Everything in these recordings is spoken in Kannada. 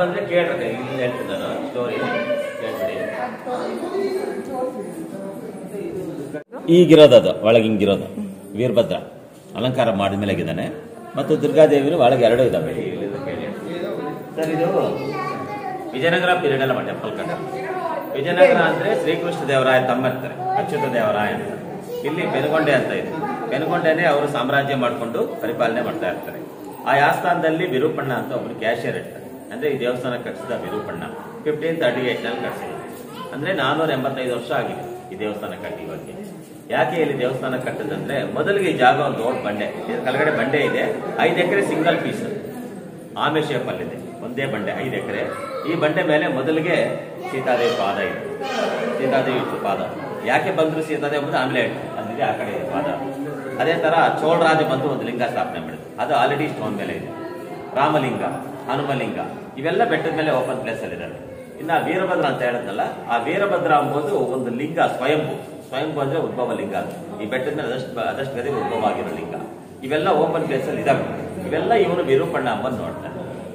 ಬಂದ್ರೆ ಕೇಳ್ರಿ, ಇಲ್ಲಿ ಹೇಳ್ತೀನಿ ನಾನು ಸ್ಟೋರಿ ಕೇಳ್ಬಿಡಿ. ಈಗಿರೋದು ಅದು ಒಳಗೆ ಹಿಂಗಿರೋದು ವೀರಭದ್ರ ಅಲಂಕಾರ ಮಾಡಿದ್ಮೇಲೆ ಆಗಿದ್ದಾನೆ. ಮತ್ತು ದುರ್ಗಾದೇವಿರು ಒಳಗೆ ಎರಡು ಇದಾವೆ. ಸರ್ ಇದು ವಿಜಯನಗರ ಪೀರಿಯಡ್ ಅಲ್ಲ ಟೆಂಪಲ್ ಕಟ್ಟ. ವಿಜಯನಗರ ಅಂದ್ರೆ ಶ್ರೀಕೃಷ್ಣ ದೇವರಾಯ ತಮ್ಮ ಇರ್ತಾರೆ, ಅಚ್ಯುತ ದೇವರಾಯ ಅಂತ. ಇಲ್ಲಿ ಬೆನಗೊಂಡೆ ಅಂತ ಇದೆ. ಬೆನಗೊಂಡೆನೆ ಅವರು ಸಾಮ್ರಾಜ್ಯ ಮಾಡಿಕೊಂಡು ಪರಿಪಾಲನೆ ಮಾಡ್ತಾ ಇರ್ತಾರೆ. ಆ ಆಸ್ಥಾನದಲ್ಲಿ ವಿರೂಪಣ್ಣ ಅಂತ ಒಬ್ರು ಕ್ಯಾಶಿಯರ್ ಇರ್ತಾರೆ. ಅಂದ್ರೆ ಈ ದೇವಸ್ಥಾನ ಕಟ್ಟಿಸಿದ ವಿರೂಪಣ್ಣ 1538 ನಲ್ಲಿ ಕಟ್ಟಿಸಿದ್ರು. ಅಂದ್ರೆ 485 ವರ್ಷ ಆಗಿದೆ ಈ ದೇವಸ್ಥಾನ ಕಟ್ಟಿ. ಬಗ್ಗೆ ಯಾಕೆ ಇಲ್ಲಿ ದೇವಸ್ಥಾನ ಕಟ್ಟದಂದ್ರೆ, ಮೊದಲಿಗೆ ಈ ಜಾಗ ಒಂದು ದೊಡ್ಡ ಬಂಡೆ, ಕೆಳಗಡೆ ಬಂಡೆ ಇದೆ, 5 ಎಕರೆ ಸಿಂಗಲ್ ಪೀಸ್ ಆಮೆ ಶೇಪ್ ಅಲ್ಲಿದೆ, ಒಂದೇ ಬಂಡೆ 5 ಎಕರೆ. ಈ ಬಂಡೆ ಮೇಲೆ ಮೊದಲಿಗೆ ಸೀತಾದೇವಿ ಪಾದ ಇದೆ. ಸೀತಾದೇವಿ ಇತ್ತು ಪಾದ. ಯಾಕೆ ಬಂದ್ರು ಸೀತಾದೇವಿ ಎಂಬುದು ಆಮೇಲೆ ಅಲ್ಲಿಗೆ ಆ ಕಡೆ ಪಾದ. ಅದೇ ತರ ಚೋಳರಾಜ ಬಂದು ಒಂದು ಲಿಂಗ ಸ್ಥಾಪನೆ ಮಾಡಿದ್ರು, ಅದು ಆಲ್ರೆಡಿ ಸ್ಟೋನ್ ಮೇಲೆ ಇದೆ. ರಾಮಲಿಂಗ, ಹನುಮಲಿಂಗ ಇವೆಲ್ಲ ಬೆಟ್ಟದ ಮೇಲೆ ಓಪನ್ ಪ್ಲೇಸ್ ಅಲ್ಲಿ ಇದ್ದಾರೆ. ಇನ್ನು ವೀರಭದ್ರ ಅಂತ ಹೇಳಿದ್ನಲ್ಲ, ಆ ವೀರಭದ್ರ ಎಂಬುದು ಒಂದು ಲಿಂಗ ಸ್ವಯಂಭೂ. ಸ್ವಯಂಭೂ ಅಂದ್ರೆ ಉದ್ಭವ ಲಿಂಗ. ಈ ಬೆಟ್ಟದ ಮೇಲೆ ಅದಷ್ಟು ಗದಿ ಉದ್ಭವ ಆಗಿರೋ ಲಿಂಗ. ಇವೆಲ್ಲ ಓಪನ್ ಪ್ಲೇಸ್ ಅಲ್ಲಿ ಇದಾವೆ. ಇವೆಲ್ಲ ಇವನು ವಿರೂಪಣ್ಣ ಅಂಬನ್ ನೋಡ್ತಾನೆ.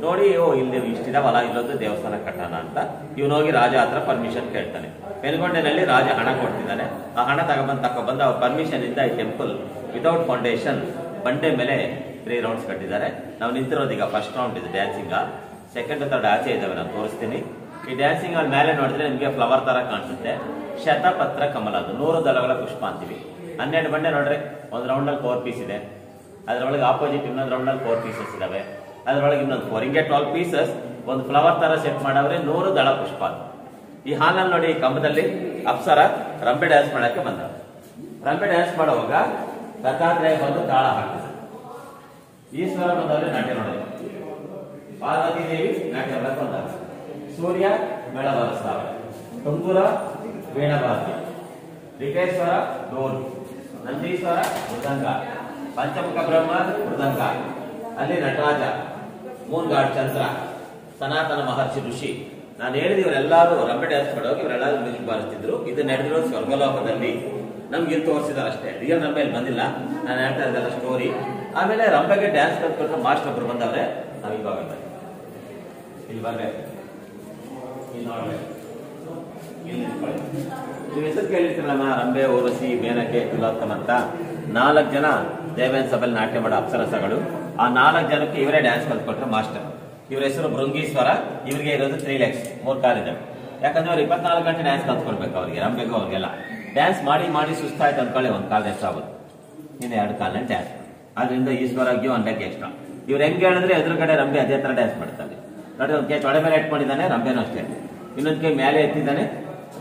ನೋಡಿ ಇಲ್ಲಿ ಇಷ್ಟಿದಾವಲ್ಲ, ಇಲ್ಲೊಂದು ದೇವಸ್ಥಾನ ಕಟ್ಟೋಣ ಅಂತ ಇವನು ಹೋಗಿ ರಾಜ ಹತ್ರ ಪರ್ಮಿಷನ್ ಕೇಳ್ತಾನೆ. ಬೆನಗೊಂಡೆನಲ್ಲಿ ರಾಜ ಹಣ ಕೊಡ್ತಿದ್ದಾನೆ. ಆ ಹಣ ತಗೊಬಂದು ಅವ್ರ ಪರ್ಮಿಷನ್ ಇಂದ ಈ ಟೆಂಪಲ್ ವಿತೌಟ್ ಫೌಂಡೇಶನ್ ಬಂಡೆ ಮೇಲೆ 3 ರೌಂಡ್ಸ್ ಕಟ್ಟಿದ್ದಾರೆ. ನಾವು ನಿಂತಿರೋದು ಈಗ ಫಸ್ಟ್ ರೌಂಡ್ ಇದೆ ಡ್ಯಾನ್ಸಿಂಗ್. ಸೆಕೆಂಡ್ ಥರ್ಡ್ ಆಚೆ ಇದ್ದಾವೆ, ನಾನು ತೋರಿಸ್ತೀನಿ. ಈ ಡ್ಯಾನ್ಸಿಂಗ್ ಅಲ್ಲಿ ಮೇಲೆ ನೋಡಿದ್ರೆ ನಿಮಗೆ ಫ್ಲವರ್ ತರ ಕಾಣಿಸುತ್ತೆ. ಶತಪತ್ರ ಕಮಲ, ಅದು 100 ದಳಗಳ ಪುಷ್ಪ ಅಂತೀವಿ. 12 ಬಂಡೆ ನೋಡ್ರಿ, ಒಂದು ರೌಂಡ್ ಅಲ್ಲಿ 4 ಪೀಸ್ ಇದೆ. ಅದರೊಳಗೆ ಆಪೋಸಿಟ್ ಇನ್ನೊಂದು ರೌಂಡ್ ಅಲ್ಲಿ 4 ಪೀಸಸ್ ಇದಾವೆ. ಅದರೊಳಗೆ ಇನ್ನೊಂದು 4, ಹಿಂಗೆ 12 ಪೀಸಸ್ ಒಂದು ಫ್ಲವರ್ ತರ ಸೆಟ್ ಮಾಡವ್ರೆ. 100 ದಳ ಪುಷ್ಪ. ಈ ಹಾಲಲ್ಲಿ ನೋಡಿ, ಈ ಕಂಬದಲ್ಲಿ ಅಪ್ಸರ ರಂಬೆ ಡ್ಯಾನ್ಸ್ ಮಾಡಕ್ಕೆ ಬಂದ. ರಂಬೆ ಡ್ಯಾನ್ಸ್ ಮಾಡುವಾಗ ದತ್ತಾತ್ರೇಯ ಬಂದು ತಾಳ ಹಾಕಿದ. ಈಶ್ವರ ಬಂದವ್ರೆ ನಾಟ್ಯ ಮಾಡೋದು. ಪಾರ್ವತಿ ದೇವಿ ನಾಟ್ಯ ಮಾಡಕ್ಕೆ ಬಂದ. ಸೂರ್ಯ ಮೇಳ ಬಾರಿಸ್ತಾವ. ತುಂಗುರ ವೀಣ ಬಾರಿಸಿ, ಲಿಂಗೇಶ್ವರ ಡೋಲು, ನಂದೀಶ್ವರ ಮೃದಂಗ, ಪಂಚಮುಖ ಬ್ರಹ್ಮ ಮೃದಂಗ, ಅಲ್ಲಿ ನಟರಾಜ, ಮೂನ್ಗಾಡ್ ಚಂದ್ರ, ಸನಾತನ ಮಹರ್ಷಿ ಋಷಿ. ನಾನು ಹೇಳಿದ ಇವರೆಲ್ಲರೂ ರಂಬೆ ಡ್ಯಾನ್ಸ್ ಮಾಡೋಗಿ ಇವರೆಲ್ಲರೂ ಮ್ಯೂಸಿಕ್ ಬಾರಿಸ್ತಿದ್ರು. ಇದು ನಡೆದಿರೋದು ಸ್ವರ್ಗಲೋಕದಲ್ಲಿ. ನಮ್ಗೆ ಇಲ್ಲಿ ತೋರಿಸಿದಾರೆ ಅಷ್ಟೇ, ರಿಯಲ್ ರಂಬೆ ಇಲ್ಲಿ ಬಂದಿಲ್ಲ. ನಾನು ಹೇಳ್ತಾ ಇದ್ದಲ್ಲ ಸ್ಟೋರಿ. ಆಮೇಲೆ ರಂಬೆಗೆ ಡ್ಯಾನ್ಸ್ ಕಲ್ತ್ಕೊಂಡು ಮಾಸ್ಟರ್ ಒಬ್ರು ಬಂದವ್ರೆ. ನಾವು ಇವಾಗ ಇಲ್ಲಿ ಬರ್ಬೇಕು, ಇಲ್ಲಿ ನೋಡ್ಬೇಕು, ಇಲ್ಲಿ ನಿಂತ್ಕೊಳ್ಳಿ. ನೀವು ಹೆಸರು ಕೇಳಿರ್ತೀರಲ್ಲ, ರಂಬೆ, ಊರ್ವಶಿ, ಮೇನಕೆ, ತಿಲೋತ್ತಮ ಅಂತ 4 ಜನ ದೇವೇಂದ್ರ ಸಭೆಯಲ್ಲಿ ನಾಟ್ಯ ಮಾಡೋ ಅಪ್ಸರಸಗಳು. ಆ 4 ಜನಕ್ಕೆ ಇವರೇ ಡ್ಯಾನ್ಸ್ ಕಲ್ತ್ಕೊಟ್ರೆ ಮಾಸ್ಟರ್. ಇವ್ರ ಹೆಸರು ಭೃಂಗೀಶ್ವರ. ಇವರಿಗೆ ಇರೋದು 3 legs, 3 ಕಾಲಿದ್ದಾವೆ. ಯಾಕಂದ್ರೆ ಅವ್ರು 24 ಗಂಟೆ ಡ್ಯಾನ್ಸ್ ಕಲ್ತ್ಕೊಡ್ಬೇಕು. ಅವ್ರಿಗೆ ರಂಬೆಗೂ ಅವ್ರಿಗೆಲ್ಲ ಡ್ಯಾನ್ಸ್ ಮಾಡಿ ಮಾಡಿ ಸುಸ್ತಾಯ್ತು ಅಂದ್ಕೊಳ್ಳಿ, ಒಂದು ಕಾಲ ಎಷ್ಟಾಗುತ್ತೆ, ಇನ್ನು 2 ಕಾಲಲ್ಲಿ ಡ್ಯಾನ್ಸ್. ಆದ್ರಿಂದ ಈಶ್ವರಗ್ಯೂ ಅಂಡಕ್ಕೆ ಎಕ್ಸ್ಟ್ರಾ. ಇವ್ರು ಹೆಂಗೆ ಹೇಳಿದ್ರೆ ಎದುರುಗಡೆ ರಂಬೆ ಅದೇ ತರ ಡ್ಯಾನ್ಸ್ ಮಾಡ್ತಾರೆ ನೋಡಿ. ಒಂದು ಕೈ ತೊಡೆ ಮೇಲೆ ಇಟ್ಕೊಂಡಿದ್ದಾನೆ, ರಂಬೆನೂ ಅಷ್ಟೇ. ಇನ್ನೊಂದು ಕೈ ಮೇಲೆ ಎತ್ತಿದ್ದಾನೆ,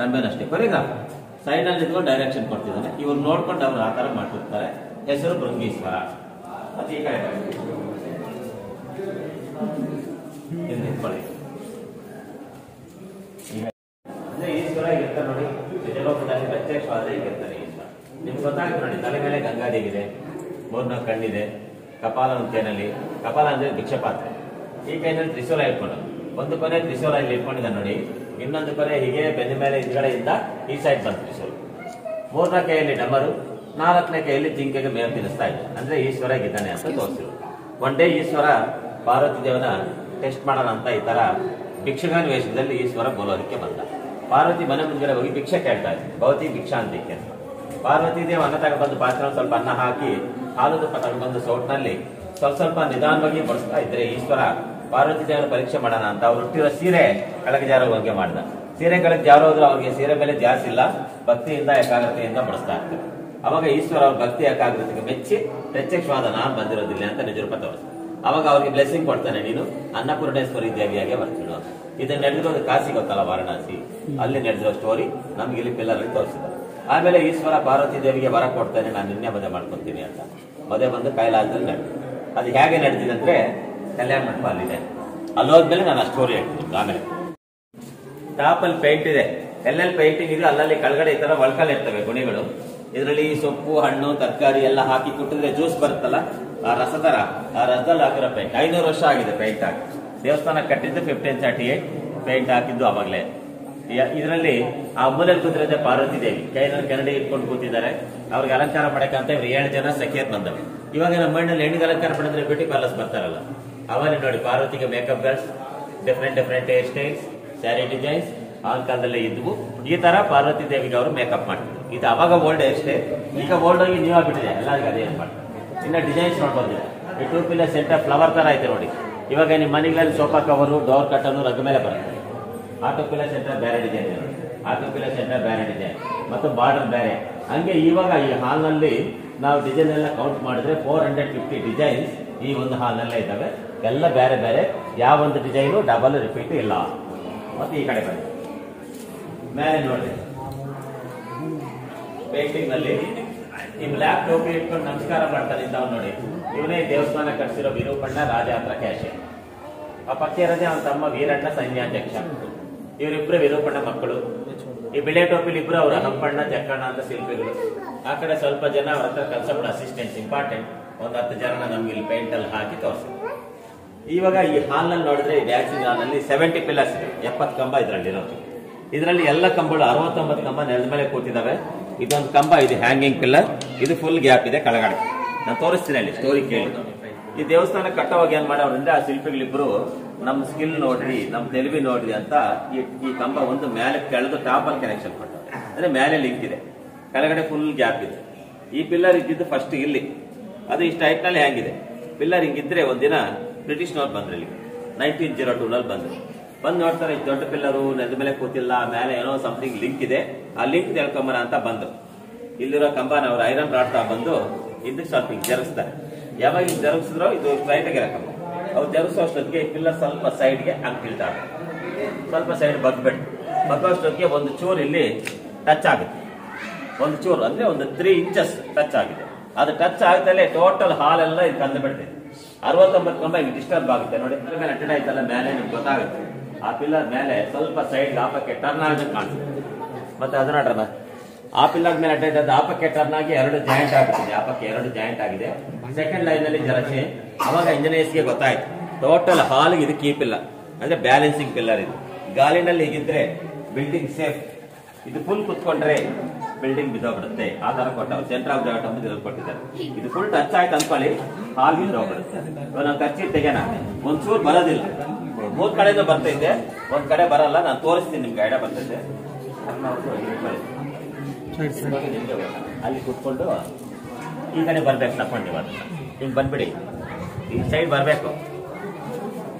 ರಂಬೆನೂ ಅಷ್ಟೇ. ಕೊರಿಯೋಗ್ರಾಫರ್ ಸೈಡ್ ಅಲ್ಲಿ ನಿಂತ್ಕೊಂಡು ಡೈರೆಕ್ಷನ್ ಕೊಡ್ತಿದ್ದಾನೆ. ಇವ್ರು ನೋಡ್ಕೊಂಡು ಅವ್ರು ಆ ತರ ಮಾಡ್ತಿರ್ತಾರೆ. ಹೆಸರು ಭೃಂಗೀಶ್ವರ. ಮತ್ತೆ ಈ ಕಡೆ ನಿಂತ್ಕೊಳ್ಳಿ. ಅಂದ್ರೆ ಈಶ್ವರ ಇರ್ತಾರೆ ನೋಡಿ, ಜಲೋಕದಲ್ಲಿ ಪ್ರತ್ಯಕ್ಷವಾದ್ರೆ ಇರ್ತಾನೆ ಈಶ್ವರ. ನಿಮ್ಗೆ ಗೊತ್ತಾಗುತ್ತೆ ನೋಡಿ, ತಲೆ ಮೇಲೆ ಗಂಗಾದೇವಿ ಇದೆ, 3 ಕಣ್ಣಿದೆ, ಕಪಾಲ ಒಂದು ಕೈನಲ್ಲಿ. ಕಪಾಲ ಅಂದ್ರೆ ಭಿಕ್ಷೆ ಪಾತ್ರೆ. ಈ ಕೈನಲ್ಲಿ ತ್ರಿಶೂಲ ಇಟ್ಕೊಂಡು, ಒಂದು ಕೊನೆ ತ್ರಿಶೂಲ ಇಲ್ಲಿ ಇಟ್ಕೊಂಡಿದ್ದಾನೆ ನೋಡಿ. ಇನ್ನೊಂದು ಕೊನೆ ಹೀಗೆ ಬೆನ್ನ ಮೇಲೆ ಹಿಂದ್ಗಡೆಯಿಂದ ಈ ಸೈಡ್ ಬಂತು ತ್ರಿಶೂಲ. 3ನೇ ಕೈಯಲ್ಲಿ ಡಮರು, 4ನೇ ಕೈಯಲ್ಲಿ ಜಿಂಕೆಗೆ ಮೇವು ತಿನ್ನಿಸ್ತಾ ಇದ್ದ. ಅಂದ್ರೆ ಈಶ್ವರ ಇದ್ದಾನೆ ಅಂತ ತೋರಿಸಿದ್ರು. ಒನ್ ಡೇ ಈಶ್ವರ ಪಾರ್ವತಿ ದೇವನ ಟೆಸ್ಟ್ ಮಾಡೋಣ ಅಂತ ಈ ತರ ಭಿಕ್ಷಗಾನ ವೇಷದಲ್ಲಿ ಈಶ್ವರ ಬೋಲೋದಕ್ಕೆ ಬಂದ. ಪಾರ್ವತಿ ಮನೆ ಮುಂದೆ ಹೋಗಿ ಭಿಕ್ಷೆ ಕೇಳ್ತಾ ಇದ್ದ. ಭವತಿ ಭಿಕ್ಷಾ ಅಂತ ಅಂತ ಪಾರ್ವತಿ ದೇವ ಅನ್ನ ತಗೊಂಡ್ಬಂದು ಪಾತ್ರೆ ಸ್ವಲ್ಪ ಅನ್ನ ಹಾಕಿ ಹಾಲು ತುಪ್ಪ ತಗೊಂಡ್ಬಂದು ಸೌಟ್ನಲ್ಲಿ ಸ್ವಲ್ಪ ನಿಧಾನವಾಗಿ ಬಡಿಸ್ತಾ ಇದ್ರೆ ಈಶ್ವರ ಪಾರ್ವತಿ ದೇವನ ಪರೀಕ್ಷೆ ಮಾಡೋಣ ಅಂತ ಅವ್ರು ಹುಟ್ಟಿರೋ ಸೀರೆ ಕೆಳಗೆ ಜಾರೋ ಹೋಗಿ ಮಾಡ್ದ. ಸೀರೆ ಕೆಳಗೆ ಜಾರೋ ಹೋದ್ರು ಅವ್ರಿಗೆ ಸೀರೆ ಮೇಲೆ ಜಾಸ್ತಿ ಇಲ್ಲ, ಭಕ್ತಿಯಿಂದ ಏಕಾಗ್ರತೆಯಿಂದ ಬಡಿಸ್ತಾ ಇರ್ತಾರೆ. ಅವಾಗ ಈಶ್ವರ ಅವ್ರ ಭಕ್ತಿ ಏಕಾಗ್ರತೆಗೆ ಮೆಚ್ಚಿ ಪ್ರತ್ಯಕ್ಷವಾದ ನಾನು ಬಂದಿರೋದಿಲ್ಲ ಅಂತ ನಿಜರೂಪ ತೋರಿಸ್ತಾರೆ. ಅವಾಗ ಅವ್ರಿಗೆ ಬ್ಲೆಸ್ಸಿಂಗ್ ಕೊಡ್ತಾನೆ, ನೀನು ಅನ್ನಪೂರ್ಣೇಶ್ವರಿ ದೇವಿಯಾಗೆ ಬರ್ತೀನೋ. ಇದನ್ನ ನಡೆದಿರೋದು ಕಾಶಿ ಗೊತ್ತಲ್ಲ, ವಾರಣಾಸಿ, ಅಲ್ಲಿ ನಡೆದಿರೋ ಸ್ಟೋರಿ ನಮ್ಗೆ ಇಲ್ಲಿ ಪಿಲ್ಲರ್ ತೋರಿಸಿದ್ದಾರೆ. ಆಮೇಲೆ ಈಶ್ವರ ಪಾರ್ವತಿ ದೇವಿಗೆ ವರ ಕೊಡ್ತಾನೆ, ನಾನು ನಿನ್ನೆ ಮದುವೆ ಮಾಡ್ಕೊತೀನಿ ಅಂತ. ಮದುವೆ ಬಂದು ಕೈಲಾಸದಲ್ಲಿ ನಡೆದಿದೆ. ಅದು ಹೇಗೆ ನಡೆದಿದೆ ಅಂದ್ರೆ ಕಲ್ಯಾಣ ಮಂಟಪ ಅಲ್ಲಿದೆ. ಅಲ್ಲೋದ್ಮೇಲೆ ನಾನು ಆ ಸ್ಟೋರಿ ಹೇಳ್ತೀನಿ. ಆಮೇಲೆ ಟಾಪ್ ಅಲ್ಲಿ ಪೇಂಟ್ ಇದೆ, ಎಲ್ಲೆಲ್ಲಿ ಪೇಂಟಿಂಗ್ ಇದೆ ಅಲ್ಲಲ್ಲಿ ಕೆಳಗಡೆ ಈ ತರ ಒಳ್ಕಲ್ ಇರ್ತವೆ ಗುಣಿಗಳು. ಇದರಲ್ಲಿ ಸೊಪ್ಪು, ಹಣ್ಣು, ತರಕಾರಿ ಎಲ್ಲ ಹಾಕಿ ಕುಟ್ಟಿದ್ರೆ ಜ್ಯೂಸ್ ಬರುತ್ತಲ್ಲ, ಆ ರಸದರ, ಆ ರಸದಲ್ಲಿ ಹಾಕಿರೋ ಪೇಂಟ್. 500 ವರ್ಷ ಆಗಿದೆ ಪೇಂಟ್ ಹಾಕಿ. ದೇವಸ್ಥಾನ ಕಟ್ಟಿದ್ದು 1538, ಪೇಂಟ್ ಹಾಕಿದ್ದು ಅವಾಗಲೇ. ಇದರಲ್ಲಿ ಆ ಮೂಲೆಯಲ್ಲಿ ಕೂತಿರೋದೇ ಪಾರ್ವತಿ ದೇವಿ, ಕೈನಲ್ಲಿ ಕನ್ನಡಿ ಇಟ್ಕೊಂಡು ಕೂತಿದ್ದಾರೆ. ಅವ್ರಿಗೆ ಅಲಂಕಾರ ಮಾಡಕ್ಕಂತ ಇವ್ರು 7 ಜನ ಸಖಿಯರ್ ಬಂದವೆ. ಇವಾಗ ನಮ್ಮ ಮಣ್ಣಲ್ಲಿ ಹೆಣ್ಣಿಗೆ ಅಲಂಕಾರ ಮಾಡಿದ್ರೆ ಬ್ಯೂಟಿ ಪಾರ್ಲರ್ಸ್ ಬರ್ತಾರಲ್ಲ, ಅವನೇ ನೋಡಿ ಪಾರ್ವತಿಗೆ makeup girls, different different hair styles, sari designs ಆ ಕಾಲದಲ್ಲೇ ಇದ್ವು. ಈ ತರ ಪಾರ್ವತಿ ದೇವಿಗೆ ಅವರು ಮೇಕಪ್ ಮಾಡ್ತಿದ್ರು. ಇದು ಅವಾಗ ಓಲ್ಡ್ ಹೇರ್ ಸ್ಟೈಲ್, ಈಗ ಓಲ್ಡ್ ಆಗಿ ನ್ಯೂ ಆಗ್ಬಿಟ್ಟಿದೆ, ಎಲ್ಲರಿಗೂ ಅದೇ ಮಾಡ್ತಾರೆ. ಇನ್ನ ಡಿಸೈನ್ಸ್ ನೋಡ್ಬೋದು, ಈ 2 ಪಿಲ್ಲರ್ ಸೆಂಟರ್ ಫ್ಲವರ್ ತರ ಐತೆ ನೋಡಿ. ಇವಾಗ ನಿಮ್ಮ ಮನೆಗಳಲ್ಲಿ ಸೋಫಾ ಕವರು, ಡೋರ್ ಕಟ್ಟನ್ನು ರಗ್ ಮೇಲೆ ಬರುತ್ತೆ. ಆ 2 ಪಿಲ್ಲರ್ ಸೆಂಟರ್ ಬೇರೆ ಡಿಸೈನ್ ಇದೆ, ಆ 2 ಪಿಲ್ಲರ್ ಸೆಂಟರ್ ಬೇರೆ ಡಿಸೈನ್ ಮತ್ತು ಬಾರ್ಡರ್ ಬೇರೆ. ಹಂಗೆ ಇವಾಗ ಈ ಹಾಲ್ ನಲ್ಲಿ ನಾವು ಡಿಸೈನ್ ಎಲ್ಲ ಕೌಂಟ್ ಮಾಡಿದ್ರೆ 450 ಡಿಸೈನ್ಸ್ ಈ ಒಂದು ಹಾಲ್ ನಲ್ಲೇ ಇದ್ದಾವೆ. ಎಲ್ಲ ಬೇರೆ ಬೇರೆ, ಯಾವ ಒಂದು ಡಿಸೈನು ಡಬಲ್ ರಿಪೀಟ್ ಇಲ್ಲ. ಮತ್ತೆ ಈ ಕಡೆ ಬನ್ನಿ, ಮೇಲೆ ನೋಡ್ರಿ ಪೇಂಟಿಂಗ್ ನಲ್ಲಿ ಈ ಬ್ಲಾಕ್ ಟೋಪಿ ಇಟ್ಕೊಂಡು ನಮಸ್ಕಾರ ಮಾಡ್ತಾನೆ ಇದ್ದಾವ್ ನೋಡಿ. ಇವನೇ ದೇವಸ್ಥಾನ ಕಟ್ಸಿರೋ ವಿರೂಪಣ್ಣ ರಾಜಾಂತರ ಕ್ಯಾಶಿಯರ್. ಆ ಪಕ್ಕ ಇರೋದೇ ಅವನ ತಮ್ಮ ವೀರಣ್ಣ ಸೈನ್ಯಾಧ್ಯಕ್ಷ. ಇವರಿಬ್ರು ವಿರೂಪಣ್ಣ ಮಕ್ಕಳು. ಈ ಬಿಳೆ ಟೋಪಿಲಿ ಇಬ್ರು ಅವರ ಹಂಪಣ್ಣ ಚಕ್ಕಣ್ಣ ಅಂತ ಶಿಲ್ಪಿಗಳು. ಆ ಕಡೆ ಸ್ವಲ್ಪ ಜನ ಅವ್ರ ಹತ್ರ ಕೆಲಸ ಮಾಡೋ ಅಸಿಸ್ಟೆಂಟ್ಸ್ ಇಂಪಾರ್ಟೆಂಟ್, ಒಂದು 10 ಜನ ನಮ್ಗೆ ಇಲ್ಲಿ ಪೇಂಟ್ ಅಲ್ಲಿ ಹಾಕಿ ತೋರಿಸಿ. ಇವಾಗ ಈ ಹಾಲ್ ನಲ್ಲಿ ನೋಡಿದ್ರೆ ಡ್ಯಾನ್ಸಿಂಗ್ ಹಾಲ್ ನಲ್ಲಿ 70 ಪಿಲ್ಲರ್ಸ್ ಇದೆ, 70 ಕಂಬ ಇದ್ರಲ್ಲಿ ಇರೋದು. ಇದರಲ್ಲಿ ಎಲ್ಲ ಕಂಬಗಳು 69 ಕಂಬ ನೆಲದ ಮೇಲೆ ಕೂತಿದಾವೆ. ಇದೊಂದು ಕಂಬ ಇದೆ ಹ್ಯಾಂಗಿಂಗ್ ಪಿಲ್ಲರ್, ಇದು ಫುಲ್ ಗ್ಯಾಪ್ ಇದೆ ಕೆಳಗಡೆ. ನಾನು ತೋರಿಸ್ತೀನಿ ಅಲ್ಲಿ ಸ್ಟೋರಿ ಕೇಳಿ. ಈ ದೇವಸ್ಥಾನ ಕಟ್ಟೋವಾಗ ಏನ್ ಮಾಡೋದ್ರಿಂದ ಆ ಶಿಲ್ಪಿಗಳಿಬ್ರು ನಮ್ ಸ್ಕಿಲ್ ನೋಡ್ರಿ, ನಮ್ ತೆಲುವಿ ನೋಡ್ರಿ ಅಂತ ಈ ಕಂಬ ಒಂದು ಮೇಲೆ ಕೆಳದು ಟಾಪ್ ಅಲ್ಲಿ ಕನೆಕ್ಷನ್ ಕೊಟ್ಟವ್ರೆ. ಅಂದ್ರೆ ಮೇಲೆ ಲಿಂಕ್ ಇದೆ, ಕೆಳಗಡೆ ಫುಲ್ ಗ್ಯಾಪ್ ಇದೆ. ಈ ಪಿಲ್ಲರ್ ಇದ್ದಿದ್ದು ಫಸ್ಟ್ ಇಲ್ಲಿ, ಅದು ಈ ಟೈಪ್ ನಲ್ಲಿ ಹ್ಯಾಂಗಿದೆ. ಪಿಲ್ಲರ್ ಹಿಂಗಿದ್ರೆ ಒಂದಿನ ಬ್ರಿಟಿಷ್ನವ್ರು ಬಂದ್ರು ಇಲ್ಲಿ, 1902 ನಲ್ಲಿ ಬಂದು ನೋಡ್ತಾರೆ ಈ ದೊಡ್ಡ ಪಿಲ್ಲರು ನೆಲದ ಮೇಲೆ ಕೂತಿಲ್ಲ, ಮೇಲೆ ಏನೋ ಸಮಥಿಂಗ್ ಲಿಂಕ್ ಇದೆ, ಆ ಲಿಂಕ್ ತಿಳ್ಕೊಂಬರ ಅಂತ ಬಂದು ಇಲ್ಲಿರೋ ಕಂಬನ ಅವ್ರು ಐರನ್ ರಾಡ್ತಾ ಬಂದು ಇದಕ್ಕೆ ಸ್ವಲ್ಪ ಹಿಂಗ್ ಜರುಗಿಸ್ತಾರೆ. ಯಾವಾಗ ಹಿಂಗ್ ಜರುಗಿಸಿದ್ರು ಇದು ಸ್ಟ್ರೈಟ್ ಆಗಿರೋ ಕಂಬ, ಅವ್ರು ಜರುಗಿಸೋ ಅಷ್ಟೊತ್ತಿಗೆ ಈ ಪಿಲ್ಲರ್ ಸ್ವಲ್ಪ ಸೈಡ್ಗೆ ಹಂಗ್ ತಿಳ್ತಾರೆ. ಸ್ವಲ್ಪ ಸೈಡ್ ಬಗ್ಗೋಷ್ಟೊತ್ತಿಗೆ ಒಂದು ಚೂರು ಇಲ್ಲಿ ಟಚ್ ಆಗುತ್ತೆ. ಒಂದು ಚೂರು ಅಂದ್ರೆ ಒಂದು 3 ಇಂಚಸ್ ಟಚ್ ಆಗಿದೆ. ಅದು ಟಚ್ ಆಗದಲ್ಲೇ ಟೋಟಲ್ ಹಾಲ್ ಎಲ್ಲ ಇದು ಕಂದು ಬಿಡ್ತದೆ. 69 ಕಂಬ ಹಿಂಗ್ ಡಿಸ್ಟರ್ಬ್ ಆಗುತ್ತೆ ನೋಡಿ. ಮೇಲೆ ಅಟೆಂಡ್ ಆಯ್ತಲ್ಲ ಮೇಲೆ ನಿಮ್ಗೆ ಗೊತ್ತಾಗುತ್ತೆ. ಆ ಪಿಲ್ಲರ್ ಮೇಲೆ ಸ್ವಲ್ಪ ಸೈಡ್ ಆಪಕ್ಕೆ ಟರ್ನ್ ಆಗಿ ಕಾಣಿಸುತ್ತೆ. ಮತ್ತೆ ಅದು ನೋಡ್ರಮ್ಮ, ಆ ಪಿಲ್ಲರ್ ಮೇಲೆ ಅಟೆಂಡ್ ಆದ ಆಪಕ್ಕೆ ಟರ್ನ್ ಆಗಿ 2 ಜಾಯಿಂಟ್ ಆಗುತ್ತೆ. ಆಪಕ್ಕೆ 2 ಜಾಯಿಂಟ್ ಆಗಿದೆ. ಸೆಕೆಂಡ್ ಲೈನ್ ಅಲ್ಲಿ ಜರಸಿ ಅವಾಗ ಇಂಜಿನಿಯರ್ಸ್ಗೆ ಗೊತ್ತಾಯ್ತು ಟೋಟಲ್ ಹಾಲ್ ಇದು ಕೀ ಪಿಲ್ಲರ್, ಅಂದ್ರೆ ಬ್ಯಾಲೆನ್ಸಿಂಗ್ ಪಿಲ್ಲರ್. ಇದು ಗಾಲಿನಲ್ಲಿ ಹೀಗಿದ್ರೆ ಬಿಲ್ಡಿಂಗ್ ಸೇಫ್, ಇದು ಫುಲ್ ಕುತ್ಕೊಂಡ್ರೆ ಬಿಲ್ಡಿಂಗ್ ಬಿದ್ದೋಗ್ಬಿಡುತ್ತೆ. ಆ ತರ ಕೊಟ್ಟವ್ರು ಸೆಂಟರ್ ಆಫ್ ಗ್ರಾವಿಟಿ ಅಂತ ಇದ್ರಲ್ಲಿ ಕೊಟ್ಟಿದ್ದಾರೆ. ಇದು ಫುಲ್ ಟಚ್ ಆಯ್ತು ಅನ್ಕೊಳ್ಳಿ, ಹಾಲ್ ಬಿದ್ದೋಗ್ಬಿಡುತ್ತೆ. ನಾವು ಖರ್ಚಿ ತೆಗೆನ ಒಂಚೂರು ಬರೋದಿಲ್ಲ, 3 ಕಡೆಯಿಂದ ಬರ್ತೈತೆ, ಒಂದ್ ಕಡೆ ಬರಲ್ಲ. ನಾನು ತೋರಿಸ್ತೀನಿ ನಿಮ್ಗೆ, ಐಡಿಯಾ ಬರ್ತೈತೆ. ಅಲ್ಲಿ ಕುತ್ಕೊಂಡು ಈ ಕಡೆ ಬರ್ಬೇಕು ತಕೊಂಡು ನೀವು ಅದನ್ನ ಹಿಂಗ್ ಬಂದ್ಬಿಡಿ, ಈ ಸೈಡ್ ಬರ್ಬೇಕು.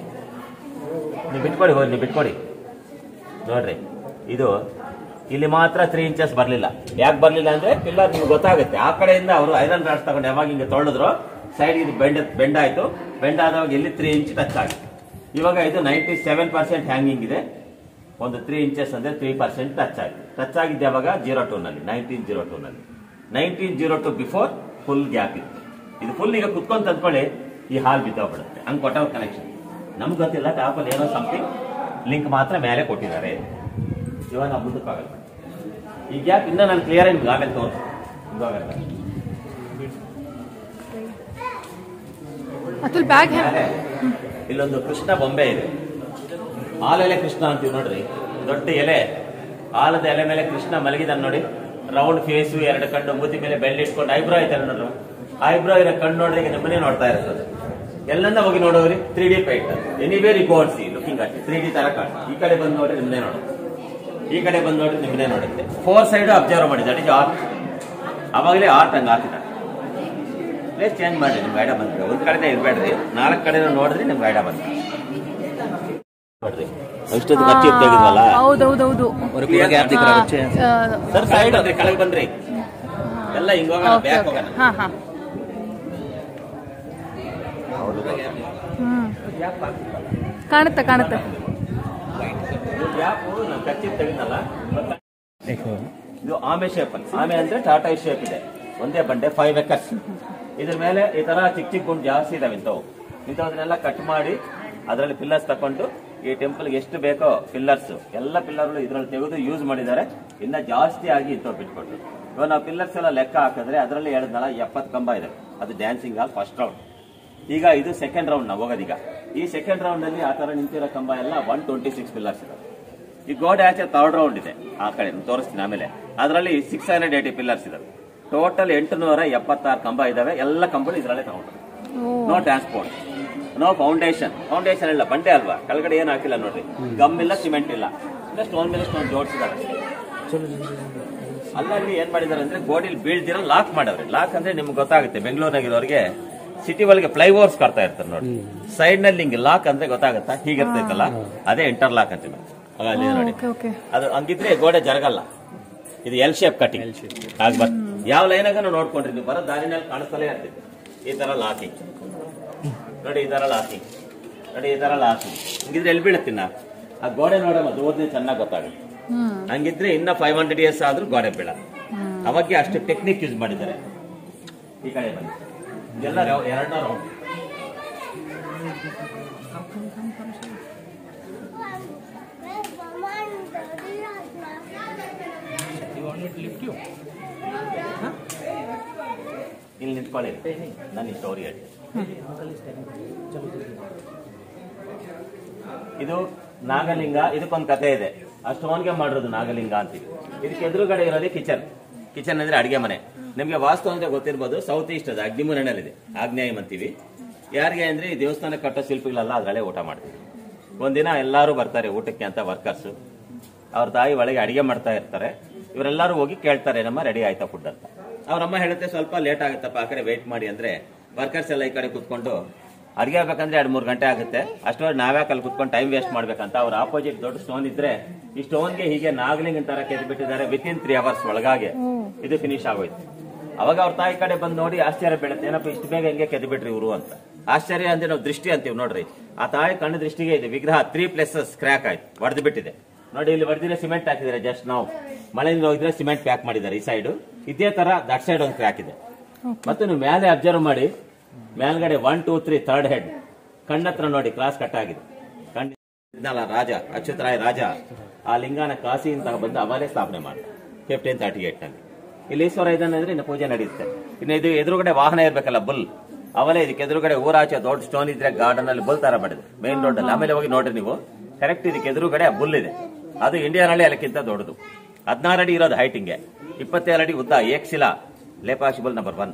ನೀವು ಬಿಟ್ಕೊಡಿ, ಹೋಗಿ ನೀವು ಬಿಟ್ಕೊಡಿ. ನೋಡ್ರಿ ಇದು ಇಲ್ಲಿ ಮಾತ್ರ 3 ಇಂಚಸ್ ಬರ್ಲಿಲ್ಲ. ಯಾಕೆ ಬರ್ಲಿಲ್ಲ ಅಂದ್ರೆ ಪಿಲ್ಲರ್ ನಿಮ್ಗೆ ಗೊತ್ತಾಗುತ್ತೆ. ಆ ಕಡೆಯಿಂದ ಅವರು ಐರನ್ ರಾಡ್ಸ್ ತಗೊಂಡು ಯಾವಾಗ ಹಿಂಗೆ ತೊಳೆದ್ರು ಸೈಡ್ ಇದು ಬೆಂಡ್ ಆಯ್ತು. ಬೆಂಡ್ ಆದವಾಗ ಇಲ್ಲಿ 3 ಇಂಚ್ ಟಚ್ ಆಗಿದೆ. ಇವಾಗ ಇದು 97% ಹ್ಯಾಂಗಿಂಗ್ ಇದೆ. ಒಂದು 3 ಇಂಚಸ್ ಅಂದ್ರೆ 3% ಟಚ್ ಆಗಿದೆ. ಟಚ್ ಆಗಿದ್ದೆ ಯಾವಾಗ 02 ನಲ್ಲಿ, 1902 ನಲ್ಲಿ. 1902 ಬಿಫೋರ್ ಫುಲ್ ಗ್ಯಾಪ್ ಇತ್ತು. ಇದು ಫುಲ್ ಈಗ ಕುತ್ಕೊಂಡ್ ತಂದ್ಕೊಳ್ಳಿ, ಈ ಹಾಲ್ ಬಿದ್ದೋಗ್ಬಿಡುತ್ತೆ. ಹಂಗ್ ಕೊಟ್ಟವ್ರ ಕನೆಕ್ಷನ್ ನಮ್ಗೆ ಗೊತ್ತಿಲ್ಲ. ಟಾಪಲ್ಲಿ ಏನೋ ಸಮಥಿಂಗ್ ಲಿಂಕ್ ಮಾತ್ರ ಮೇಲೆ ಕೊಟ್ಟಿದ್ದಾರೆ. ಇವಾಗ ನಾವು ಮುಂದಕ್ಕೆ ಆಗಲ್ಲ. ಈ ಗ್ಯಾಪ್ ಇನ್ನ ನಾನು ಕ್ಲಿಯರ್ ಆಗಿ ಆಮೇಲೆ ತೋರಿಸ್ತೀನಿ. ಇಲ್ಲೊಂದು ಕೃಷ್ಣ ಬೊಂಬೆ ಇದೆ. ಹಾಲೆಲೆ ಕೃಷ್ಣ ಅಂತೀವಿ ನೋಡ್ರಿ, ದೊಡ್ಡ ಎಲೆ, ಆಲದ ಎಲೆ ಮೇಲೆ ಕೃಷ್ಣ ಮಲಗಿದಾನೆ ನೋಡಿ. ರೌಂಡ್ ಫೇಸು, 2 ಕಣ್ಣು, ಮೂತಿ ಮೇಲೆ ಬೆಳ್ಳಿ ಇಟ್ಕೊಂಡು ಐಬ್ರೋ ಐತಾರೆ ನೋಡ್ರಿ. ಐಬ್ರೋ ಇರೋ ಕಣ್ಣು ನೋಡಿದ್ರೆ ನಮ್ಮನೆ ನೋಡ್ತಾ ಇರ್ತದೆ. ಎಲ್ಲನ್ನ ಹೋಗಿ ನೋಡೋರಿ 3D paint, anywhere you go and see looking at 3D ತರ ಕಾಣುತ್ತೆ. ಈ ಕಡೆ ಬಂದು ನೋಡ್ರಿ ನಿಮ್ಮನೆ ನೋಡುತ್ತೆ, ಈ ಕಡೆ ಬಂದು ನೋಡ್ರಿ ನಿಮ್ಮನೆ ನೋಡುತ್ತೆ. 4 ಸೈಡ್ ಅಬ್ಸರ್ವ್ ಮಾಡಿ, ದಟ್ ಇಸ್ ಆರ್ಟ್. ಅವಾಗಲೇ ಆರ್ಟ್ ಹಂಗ ಹಾಕಿದ್ದಾರೆ. ಪ್ಲೇಸ್ ಚೇಂಜ್ ಮಾಡಿ, ನಿಮ್ಗೆ ಐಡಿಯಾ ಬಂದ್ರೆ. ಒಂದ್ ಕಡೆ ಇರ್ಬೇಡ್ರಿ, 4 ಕಡೆ ನೋಡಿದ್ರೆ ನಿಮ್ಗೆ ಐಡಿಯಾ ಬಂದ್ರೆ ನೋಡ್ರಿ. ಅಷ್ಟೊತ್ತು ಖರ್ಚು ತೆಗೆದ್ವಲ್ಲ. ಹೌದೌದೌದು ಸರ್ ಸೈಡ್ ಅಂದ್ರೆ ಕೆಳಗೆ ಬಂದ್ರಿ ಎಲ್ಲ ಹಿಂಗ ಹೋಗೋಣ, ಬ್ಯಾಕ್ ಹೋಗೋಣ. ಕಾಣುತ್ತೆ ಕಾಣುತ್ತೆ. ನಾನು ಖರ್ಚು ತೆಗೆದ್ನಲ್ಲ. ಇದು ಆಮೆ ಶೇಪ್, ಆಮೆ ಅಂದ್ರೆ ಟಾಟಾ ಶೇಪ್ ಇದೆ. ಒಂದೇ ಬಂಡೆ 5 ಎಕರ್ಸ್. ಇದ್ರ ಮೇಲೆ ಈ ತರ ಚಿಕ್ಕ ಚಿಕ್ಕ ಗುಂಡು ಜಾಸ್ತಿ ಇದಾವೆ. ಇಂಥವನ್ನೆಲ್ಲ ಕಟ್ ಮಾಡಿ ಅದರಲ್ಲಿ ಪಿಲ್ಲರ್ಸ್ ತಕೊಂಡು ಈ ಟೆಂಪಲ್ಗೆ ಎಷ್ಟು ಬೇಕೋ ಪಿಲ್ಲರ್ಸ್ ಎಲ್ಲ ಪಿಲ್ಲರ್ಗಳು ಇದ್ರಲ್ಲಿ ತೆಗೆದು ಯೂಸ್ ಮಾಡಿದ್ದಾರೆ. ಇನ್ನ ಜಾಸ್ತಿ ಆಗಿ ಇಂಥವ್ರು ಬಿಟ್ಕೊಟ್ರು. ಇವಾಗ ನಾವು ಪಿಲ್ಲರ್ಸ್ ಎಲ್ಲ ಲೆಕ್ಕ ಹಾಕಿದ್ರೆ ಅದರಲ್ಲಿ ಹೇಳಿದ್ನಲ್ಲ 70 ಕಂಬ ಇದೆ. ಅದು ಡ್ಯಾನ್ಸಿಂಗ್ ಹಾಲ್ ಫಸ್ಟ್ ರೌಂಡ್. ಈಗ ಇದು ಸೆಕೆಂಡ್ ರೌಂಡ್ ನಾವು ಹೋಗೋದೀಗ. ಈ ಸೆಕೆಂಡ್ ರೌಂಡ್ ಅಲ್ಲಿ ಆ ತರ ನಿಂತಿರೋ ಕಂಬ ಎಲ್ಲ 126 ಪಿಲ್ಲರ್ಸ್ ಇದೆ. ಈ ಗೋಡೆ ಆಚೆ 3rd ರೌಂಡ್ ಇದೆ, ಆ ಕಡೆ ತೋರಿಸ್ತೀನಿ ಆಮೇಲೆ. ಅದರಲ್ಲಿ 680 ಪಿಲ್ಲರ್ಸ್ ಇದಾವೆ. ಟೋಟಲ್ 876 ಕಂಬ ಇದಾವೆ. ಎಲ್ಲ ಕಂಬಗಳು ಇದರಲ್ಲೇ ತಗೊಂಡ್ರು. No transport. No foundation. Foundation ಇಲ್ಲ, ಬಂಡೆ ಅಲ್ವಾ, ಕೆಳಗಡೆ ಏನು ಹಾಕಿಲ್ಲ ನೋಡ್ರಿ, ಗಮ್ ಇಲ್ಲ, ಸಿಮೆಂಟ್ ಇಲ್ಲ, ಸ್ಟೋನ್ ಮೇಲೆ ಸ್ಟೋನ್ ಜೋಡಿಸಿದ್ದಾರೆ. ಅಲ್ಲಲ್ಲಿ ಏನ್ ಮಾಡಿದಾರೆ ಅಂದ್ರೆ ಗೋಡಿಲಿ ಬೀಳ್ದಿರೋ ಲಾಕ್ ಮಾಡವ್ರೆ. ಲಾಕ್ ಅಂದ್ರೆ ನಿಮ್ಗೆ ಗೊತ್ತಾಗುತ್ತೆ, ಬೆಂಗಳೂರಿನಾಗಿರೋರಿಗೆ ಸಿಟಿ ಒಳಗೆ ಫ್ಲೈಓವರ್ಸ್ ಕಟ್ತಾ ಇರ್ತಾರೆ ನೋಡಿ, ಸೈಡ್ ನಲ್ಲಿ ಹಿಂಗೆ ಲಾಕ್ ಅಂದ್ರೆ ಗೊತ್ತಾಗತ್ತಾ, ಹೀಗಿರ್ತೈತಲ್ಲ ಅದೇ ಇಂಟರ್ ಲಾಕ್ ಅಂತೀವಿ ಅಲ್ಲಿ ನೋಡಿ. ಅದು ಹಂಗಿದ್ರೆ ಗೋಡೆ ಜರಗಲ್ಲ. ಇದು ಎಲ್ ಶೇಪ್ ಕಟಿಂಗ್ ಆಗ್ಬಾರ್ದು. ಯಾವ ಲೈನ್ ಆಗ ನೋಡ್ಕೊಂಡ್ರಿ ನೀವು, ಬರೋ ದಾರಿನಲ್ಲಿ ಕಾಣಿಸ್ತಲೇ ಇರ್ತಿತ್ತು ಈ ತರ ಲಾಕಿಂಗ್ ನೋಡಿ, ಈ ತರ ಲಾಕಿಂಗ್ ನೋಡಿ, ಈ ತರ ಲಾಕಿಂಗ್. ಹಂಗಿದ್ರೆ ಎಲ್ಲಿ ಬೀಳತ್ತಿನ ಆ ಗೋಡೆ ನೋಡಮ್ಮ, ದೂರದಿಂದ ಚೆನ್ನಾಗಿ ಗೊತ್ತಾಗುತ್ತೆ. ಹಂಗಿದ್ರೆ ಇನ್ನ 500 years ಆದ್ರೂ ಗೋಡೆ ಬೀಳ. ಅವಾಗ ಅಷ್ಟು ಟೆಕ್ನಿಕ್ ಯೂಸ್ ಮಾಡಿದ್ದಾರೆ. ಈ ಕಡೆ ಬನ್ನಿ, ಎಲ್ಲ 2 ರೌಂಡ್. ಇಲ್ಲಿ ನಿಂತ್ಕೊಳ್ಳಿ, ನಾನು ಈ ಸ್ಟೋರಿ ಹೇಳಿ. ಇದು ನಾಗಲಿಂಗ, ಇದಕ್ಕೊಂದು ಕಥೆ ಇದೆ. ಆ ಸ್ಟೋನ್ಗೆ ಮಾಡಿರೋದು ನಾಗಲಿಂಗ ಅಂತೀವಿ. ಇದಕ್ಕೆ ಎದುರುಗಡೆ ಇರೋದೇ ಕಿಚನ್. ಕಿಚನ್ ಅಂದ್ರೆ ಅಡಿಗೆ ಮನೆ. ನಿಮ್ಗೆ ವಾಸ್ತು ಅಂದ್ರೆ ಗೊತ್ತಿರ್ಬೋದು, ಸೌತ್ ಈಸ್ಟ್ ಅದು ಅಗ್ನಿಮೂಲೆನಲ್ಲಿದೆ, ಆಗ್ನೇಯಂ ಅಂತೀವಿ. ಯಾರಿಗೆ ಅಂದ್ರೆ ಈ ದೇವಸ್ಥಾನ ಕಟ್ಟೋ ಶಿಲ್ಪಿಗಳೆಲ್ಲ ಅದ್ರಲ್ಲೇ ಊಟ ಮಾಡ್ತೀವಿ. ಒಂದಿನ ಎಲ್ಲರೂ ಬರ್ತಾರೆ ಊಟಕ್ಕೆ ಅಂತ ವರ್ಕರ್ಸ್. ಅವ್ರ ತಾಯಿ ಒಳಗೆ ಅಡಿಗೆ ಮಾಡ್ತಾ ಇರ್ತಾರೆ. ಇವರೆಲ್ಲರೂ ಹೋಗಿ ಕೇಳ್ತಾರೆ, ನಮ್ಮ ರೆಡಿ ಆಯ್ತಾ ಫುಡ್ ಅಂತ. ಅವ್ರಮ್ಮ ಹೇಳುತ್ತೆ ಸ್ವಲ್ಪ ಲೇಟ್ ಆಗುತ್ತಪ್ಪ, ಆ ಕಡೆ ವೇಟ್ ಮಾಡಿ ಅಂದ್ರೆ ವರ್ಕರ್ಸ್ ಎಲ್ಲ ಈ ಕಡೆ ಕುತ್ಕೊಂಡು ಅಡಿಗೆ ಆಗ್ಬೇಕಂದ್ರೆ 2-3 ಗಂಟೆ ಆಗುತ್ತೆ. ಅಷ್ಟೊಂದು ನಾವ್ಯಾಕೆ ಅಲ್ಲಿ ಕುತ್ಕೊಂಡು ಟೈಮ್ ವೇಸ್ಟ್ ಮಾಡ್ಬೇಕಂತ ಅವ್ರ ಆಪೋಸಿಟ್ ದೊಡ್ಡ ಸ್ಟೋನ್ ಇದ್ರೆ ಈ ಸ್ಟೋನ್ಗೆ ಹೀಗೆ ನಾಗಲಿಂಗ ತರ ಕೆದ್ಬಿಟ್ಟಿದ್ದಾರೆ. ವಿತಿನ್ 3 hours ಒಳಗಾಗಿ ಇದು ಫಿನಿಶ್ ಆಗೋಯ್ತು. ಅವಾಗ ಅವ್ರ ತಾಯಿ ಕಡೆ ಬಂದು ನೋಡಿ ಆಶ್ಚರ್ಯ ಬೀಳುತ್ತೆ, ಏನಪ್ಪ ಇಷ್ಟು ಬೇಗ ಹೆಂಗೆ ಕೆದ್ಬಿಟ್ರಿ ಇವರು ಅಂತ. ಆಶ್ಚರ್ಯ ಅಂದ್ರೆ ನಾವು ದೃಷ್ಟಿ ಅಂತೀವಿ ನೋಡ್ರಿ, ಆ ತಾಯಿ ಕಣ್ಣು ದೃಷ್ಟಿಗೆ ಇದೆ ವಿಗ್ರಹ 3 places ಕ್ರ್ಯಾಕ್ ಆಯ್ತು, ಒಡೆದು ಬಿಟ್ಟಿದೆ ನೋಡಿ. ಇಲ್ಲಿ ಹೊಡೆದಿದ್ರೆ ಸಿಮೆಂಟ್ ಹಾಕಿದ್ದಾರೆ, ಜಸ್ಟ್ ನಾವು ಮಳೆಯಿಂದ ಹೋಗಿದ್ರೆ ಸಿಮೆಂಟ್ ಪ್ಯಾಕ್ ಮಾಡಿದ್ದಾರೆ ಈ ಸೈಡ್. ಇದೇ ತರ ದಟ್ ಸೈಡ್ ಒಂದು ಕ್ರ್ಯಾಕ್ ಇದೆ. ಮತ್ತು ನೀವು ಮೇಲೆ ಅಬ್ಸರ್ವ್ ಮಾಡಿ, ಮೇಲ್ಗಡೆ 1, 2, 3 ಥರ್ಡ್ ಹೆಡ್ ಕಣ್ಣತ್ರ ನೋಡಿ ಕ್ರಾಸ್ ಕಟ್ ಆಗಿದೆ. ಕಣ್ಣ ರಾಜ ಅಚ್ಯುತರಾಯ ರಾಜ ಆ ಲಿಂಗನ ಕಾಸಿಯಿಂದ ಬಂದು ಅವಲೇ ಸ್ಥಾಪನೆ ಮಾಡಿ 1538 ನಲ್ಲಿ. ಇಲ್ಲಿ ಈಶ್ವರ ಇದ್ದಾನೆ ಅಂದ್ರೆ ಇನ್ನು ಪೂಜೆ ನಡೆಯುತ್ತೆ. ಇನ್ನು ಇದು ಎದುರುಗಡೆ ವಾಹನ ಇರ್ಬೇಕಲ್ಲ, ಬುಲ್ ಅವಲೇ. ಇದಕ್ಕೆ ಎದುರುಗಡೆ ಊರಾಚೆ ದೊಡ್ಡ ಸ್ಟೋನ್ ಇದ್ರೆ ಗಾರ್ಡನ್ ಅಲ್ಲಿ ಬುಲ್ ತರ ಬಡಿದೆ ಮೇನ್ ರೋಡ್ ಅಲ್ಲಿ. ಆಮೇಲೆ ಹೋಗಿ ನೋಡ್ರಿ ನೀವು, ಕರೆಕ್ಟ್ ಇದಕ್ಕೆ ಎದುರುಗಡೆ ಬುಲ್ ಇದೆ. ಅದು ಇಂಡಿಯಾನಲ್ಲಿ ಎಲ್ಲಕ್ಕಿಂತ ದೊಡ್ಡದು. 16 ಅಡಿ ಇರೋದು ಹೈಟಿಂಗ್ಗೆ, 27 ಅಡಿ ಉದ್ದ. ಏಕಶಿಲಾ ಲೇಪಾಶಿಬಲ್ ನಂಬರ್ 1.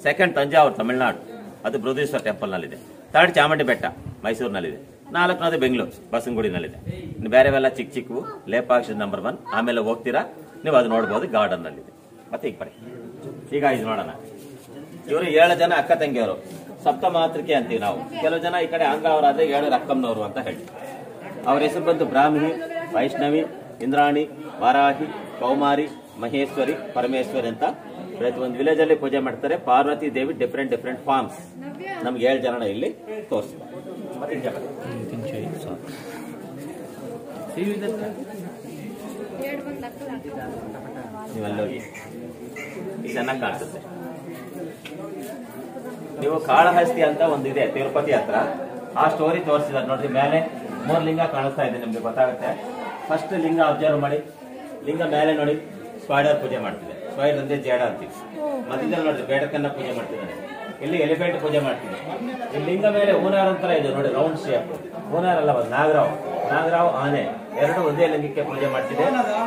ಸೆಕೆಂಡ್ ತಂಜಾವೂರು ತಮಿಳುನಾಡು, ಅದು ಬೃಹದೀಶ್ವರ ಟೆಂಪಲ್ ನಲ್ಲಿದೆ. 3rd ಚಾಮುಂಡಿ ಬೆಟ್ಟ ಮೈಸೂರಿನಲ್ಲಿದೆ. 4ನೇದು ಬೆಂಗಳೂರು ಬಸವನಗುಡಿನಲ್ಲಿದೆ. ಇನ್ನು ಬೇರೆವೆಲ್ಲ ಚಿಕ್ಕ ಚಿಕ್ಕವು. ಲೇಪಾಕ್ಷಿ ನಂಬರ್ 1. ಆಮೇಲೆ ಹೋಗ್ತೀರಾ ನೀವು, ಅದು ನೋಡ್ಬೋದು, ಗಾರ್ಡನ್ ನಲ್ಲಿದೆ. ಮತ್ತೆ ಈಗ ಬರೀ ಈಗ ಇದು ನೋಡೋಣ. ಇವರು 7 ಜನ ಅಕ್ಕ ತಂಗಿಯವರು, ಸಪ್ತ ಮಾತೃಕೆ ಅಂತೀವಿ ನಾವು. ಕೆಲವು ಜನ ಈ ಕಡೆ ಅಂಗವರಾದ್ರೆ 7 ಅಕ್ಕಮ್ಮನವರು ಅಂತ ಹೇಳಿ. ಅವ್ರ ಹೆಸರು ಬಂದು ಬ್ರಾಹ್ಮಿ, ವೈಷ್ಣವಿ, ಇಂದ್ರಾಣಿ, ವಾರಾಹಿ, ಕೌಮಾರಿ, ಮಹೇಶ್ವರಿ, ಪರಮೇಶ್ವರಿ ಅಂತ ಪ್ರತಿಯೊಂದು ವಿಲೇಜ್ ಅಲ್ಲಿ ಪೂಜೆ ಮಾಡ್ತಾರೆ. ಪಾರ್ವತಿ ದೇವಿ ಡಿಫ್ರೆಂಟ್ ಫಾರ್ಮ್ಸ್. ನಮ್ಗೆ 7 ಜನ ಇಲ್ಲಿ ತೋರಿಸ್ತಾರೆ. ನೀವಲ್ಲೋಗಿ ಚೆನ್ನಾಗಿ ಕಾಣಿಸುತ್ತೆ. ನೀವು ಕಾಳಹಸ್ತಿ ಅಂತ ಒಂದಿದೆ ತಿರುಪತಿ ಹತ್ರ, ಆ ಸ್ಟೋರಿ ತೋರಿಸಿದಾರೆ ನೋಡ್ರಿ. ಮೇಲೆ 3 ಲಿಂಗ ಕಾಣಿಸ್ತಾ ಇದೆ, ನಿಮ್ಗೆ ಗೊತ್ತಾಗುತ್ತೆ. ಫಸ್ಟ್ ಲಿಂಗ ಅಬ್ಸರ್ವ್ ಮಾಡಿ, ಲಿಂಗ ಮೇಲೆ ನೋಡಿ ಸ್ಪೈಡರ್ ಪೂಜೆ ಮಾಡ್ತಿದೆ. ಸ್ಪೈಡರ್ ಅಂದ್ರೆ ಜೇಡ ಅಂತೀವಿ. ಮಧ್ಯದಲ್ಲಿ ನೋಡ್ರಿ ಬೇಡಕನ್ನ ಪೂಜೆ ಮಾಡ್ತಿದ್ದಾನೆ. ಇಲ್ಲಿ ಎಲಿಫೆಂಟ್ ಪೂಜೆ ಮಾಡ್ತಿದೆ. ಈ ಲಿಂಗ ಮೇಲೆ ಹೂನಾರ್ ಅಂತ ಇದೆ ನೋಡಿ, ರೌಂಡ್ ಶೇಪ್. ಹೂನಾರ್ ಅಲ್ಲ, ನಾಗರಾವ್ ಆನೆ ಎರಡು ಒಂದೇ ಲಿಂಗಕ್ಕೆ ಪೂಜೆ ಮಾಡ್ತಿದೆ.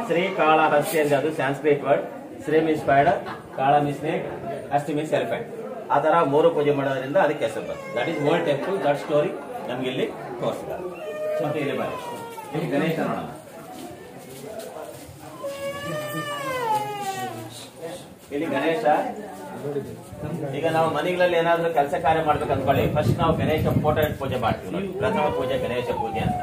ಶ್ರೀ ಕಾಳಹಸ್ತಿ ಅಂದ್ರೆ ಅದು Sanskrit word. Shri means spider, ಕಾಳ ಮೀನ್ಸ್ ಸ್ನೇಕ್, ಹಸ್ತಿ ಮೀನ್ಸ್ ಎಲಿಫೆಂಟ್. ಆ ತರ 3 ಪೂಜೆ ಮಾಡೋದ್ರಿಂದ ಅದಕ್ಕೆ ಹೆಸರು ಬಂತು. That is old temple. That story ನಮ್ಗೆ ಇಲ್ಲಿ ತೋರಿಸಿದ್ದಾರೆ. ಮತ್ತೆ ಇಲ್ಲಿ ಬನ್ನಿ, ಇಲ್ಲಿ ಗಣೇಶ ನೋಡೋಣ. ಇಲ್ಲಿ ಗಣೇಶ, ಈಗ ನಾವು ಮನೆಗಳಲ್ಲಿ ಏನಾದ್ರೂ ಕೆಲಸ ಕಾರ್ಯ ಮಾಡ್ಬೇಕು ಅಂದ್ಕೊಳ್ಳಿ, ಫಸ್ಟ್ ನಾವು ಗಣೇಶ ಫೋಟೋ ಇಟ್ಟು ಪೂಜೆ ಮಾಡ್ತೀವಿ ನೋಡಿ. ಪ್ರಥಮ ಪೂಜೆ ಗಣೇಶ ಪೂಜೆ ಅಂತ.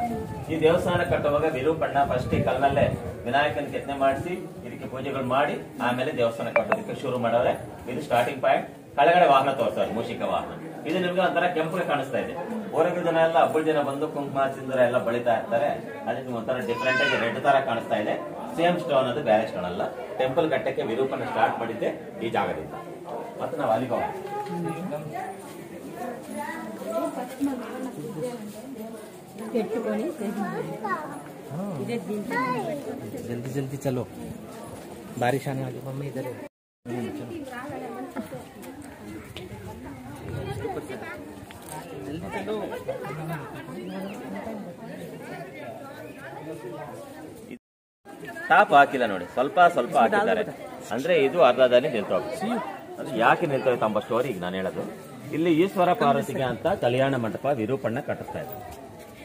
ಈ ದೇವಸ್ಥಾನ ಕಟ್ಟುವಾಗ ವಿರೂಪಣ್ಣ ಫಸ್ಟ್ ಈ ಕಲ್ಲಲ್ಲೇ ವಿನಾಯಕನ ಕೆತ್ತನೆ ಮಾಡಿಸಿ ಇದಕ್ಕೆ ಪೂಜೆಗಳು ಮಾಡಿ ಆಮೇಲೆ ದೇವಸ್ಥಾನ ಕಟ್ಟೋದಕ್ಕೆ ಶುರು ಮಾಡೋರೆ. ಇದು ಸ್ಟಾರ್ಟಿಂಗ್ ಪಾಯಿಂಟ್. ಕೆಳಗಡೆ ವಾಹನ ತೋರಿಸೋರು, ಮೂಷಿಕ ವಾಹನ. ಇದು ನಿಮ್ಗೆ ಒಂಥರ ಕೆಂಪಗೆ ಕಾಣಿಸ್ತಾ ಇದೆ. ಊರಿಗೆ ಜನ ಎಲ್ಲ ಹಬ್ಬದ ಜನ ಬಂದು ಕುಂಕುಮ ಸಿಂಧೂರ ಎಲ್ಲ ಬಳಿತಾ ಇರ್ತಾರೆ. ಅದಕ್ಕೆ ಒಂಥರ ಡಿಫ್ರೆಂಟ್ ಆಗಿ ರೆಡ್ ತರ ಕಾಣಿಸ್ತಾ ಇದೆ. ಸೇಮ್ ಸ್ಟೋನ್, ಅದು ಬೇರೆ ಸ್ಟೋನ್ ಅಲ್ಲ. ಟೆಂಪಲ್ ಕಟ್ಟಕ್ಕೆ ವಿರೂಪನ ಸ್ಟಾರ್ಟ್ ಮಾಡಿದ್ದೆ ಈ ಜಾಗದಿಂದ. ಮತ್ತೆ ನಾವು ಅಲ್ಲಿಗೆ ಹೋಗೋಣ. जल्दी जल्दी चलो, बारिश आने वाली। मम्मी इधर है। जल्दी चलो। ಟಾಪ್ ಹಾಕಿಲ್ಲ ನೋಡಿ, ಸ್ವಲ್ಪ ಹಾಕಿದ್ದಾರೆ. ಅಂದ್ರೆ ಇದು ಅರ್ಧದಲ್ಲಿ ನಿಲ್ತೋಗುತ್ತೆ. ಅದು ಯಾಕೆ ನಿಲ್ತೋಯ್ತು ಎಂಬ ಸ್ಟೋರಿ ಈಗ ನಾನು ಹೇಳೋದು. ಇಲ್ಲಿ ಈಶ್ವರ ಪಾರ್ವತಿಗೆ ಅಂತ ಕಲ್ಯಾಣ ಮಂಟಪ ವಿರೂಪಣ್ಣ ಕಟ್ಟಿಸ್ತಾ ಇದ್ರು.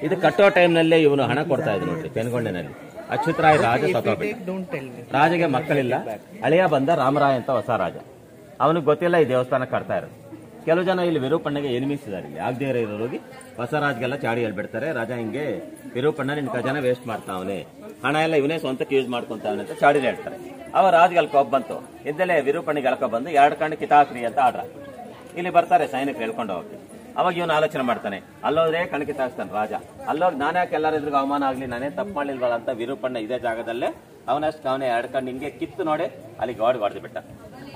ಇದು ಕಟ್ಟೋ ಟೈಮ್ನಲ್ಲೇ ಇವನು ಹಣ ಕೊಡ್ತಾ ಇದ್ರು ನೋಡ್ರಿ ಪೆನ್ಗೊಂಡಿನಲ್ಲಿ. ಅಚ್ಯುತರಾಯ ರಾಜ ಸತ್ತೋಗ್ಬಿಟ್ಟ. ರಾಜಗೆ ಮಕ್ಕಳಿಲ್ಲ. ಅಳಿಯ ಬಂದ ರಾಮರಾಯ ಅಂತ ಹೊಸ ರಾಜ. ಅವನಿಗೆ ಗೊತ್ತಿಲ್ಲ ಈ ದೇವಸ್ಥಾನ ಕಟ್ತಾ ಇರೋದು. ಕೆಲವು ಜನ ಇಲ್ಲಿ ವಿರೂಪಣ್ಣಗೆ ಎನಿಮಿಸಿದ್ದಾರೆ. ಇಲ್ಲಿ ಆಗದೇ ಇರೋರಿಗೆ ಹೊಸ ರಾಜ್ಗೆಲ್ಲ ಚಾಡಿ ಹೇಳ್ಬಿಡ್ತಾರೆ. ರಾಜ ಹಿಂಗೆ ವಿರೂಪಣ್ಣ ನಿನ್ ಖಜಾನೆ ವೇಸ್ಟ್ ಮಾಡ್ತಾವನೆ, ಹಣ ಎಲ್ಲ ಇವನೇ ಸ್ವಂತಕ್ಕೆ ಯೂಸ್ ಮಾಡ್ಕೊಂತಾವನೆ ಅಂತ ಚಾಡಿ ಹೇಳ್ತಾರೆ. ಅವ ರಾಜ್ಗೆ ಅಲ್ಕೊಬ್ ಬಂತು. ಇದ್ದಲೇ ವಿರೂಪಣ್ಣಿಗೆ ಅಲ್ಕೊ ಬಂದು 2 ಕಣ್ಣು ಕಿತಾಕ್ರಿ ಅಂತ ಆರ್ಡರ್. ಇಲ್ಲಿ ಬರ್ತಾರೆ ಸೈನಿಕರು ಹೇಳ್ಕೊಂಡು ಹೋಗಿ. ಅವಾಗ ಇವನು ಆಲೋಚನೆ ಮಾಡ್ತಾನೆ, ಅಲ್ಲೋದ್ರೆ ಕಣ್ ಕಿತ್ತಾಕ್ತಾನೆ ರಾಜ. ಅಲ್ಲೋಗಿ ನಾನೇ ಯಾಕೆ ಎಲ್ಲರ ಎದುರಿಗೆ ಅವಮಾನ ಆಗ್ಲಿ, ನಾನೇ ತಪ್ಪು ಮಾಡ್ಲಿಲ್ವಲ್ಲ ಅಂತ ವಿರೂಪಣ್ಣ ಇದೇ ಜಾಗದಲ್ಲೇ ಅವನಷ್ಟು ಅವನೇ 2 ಕಣ್ಣು ಹಿಂಗೆ ಕಿತ್ತು ನೋಡಿ ಅಲ್ಲಿ ಗೋಡ್ ಹೊಡೆದು ಬಿಟ್ಟ.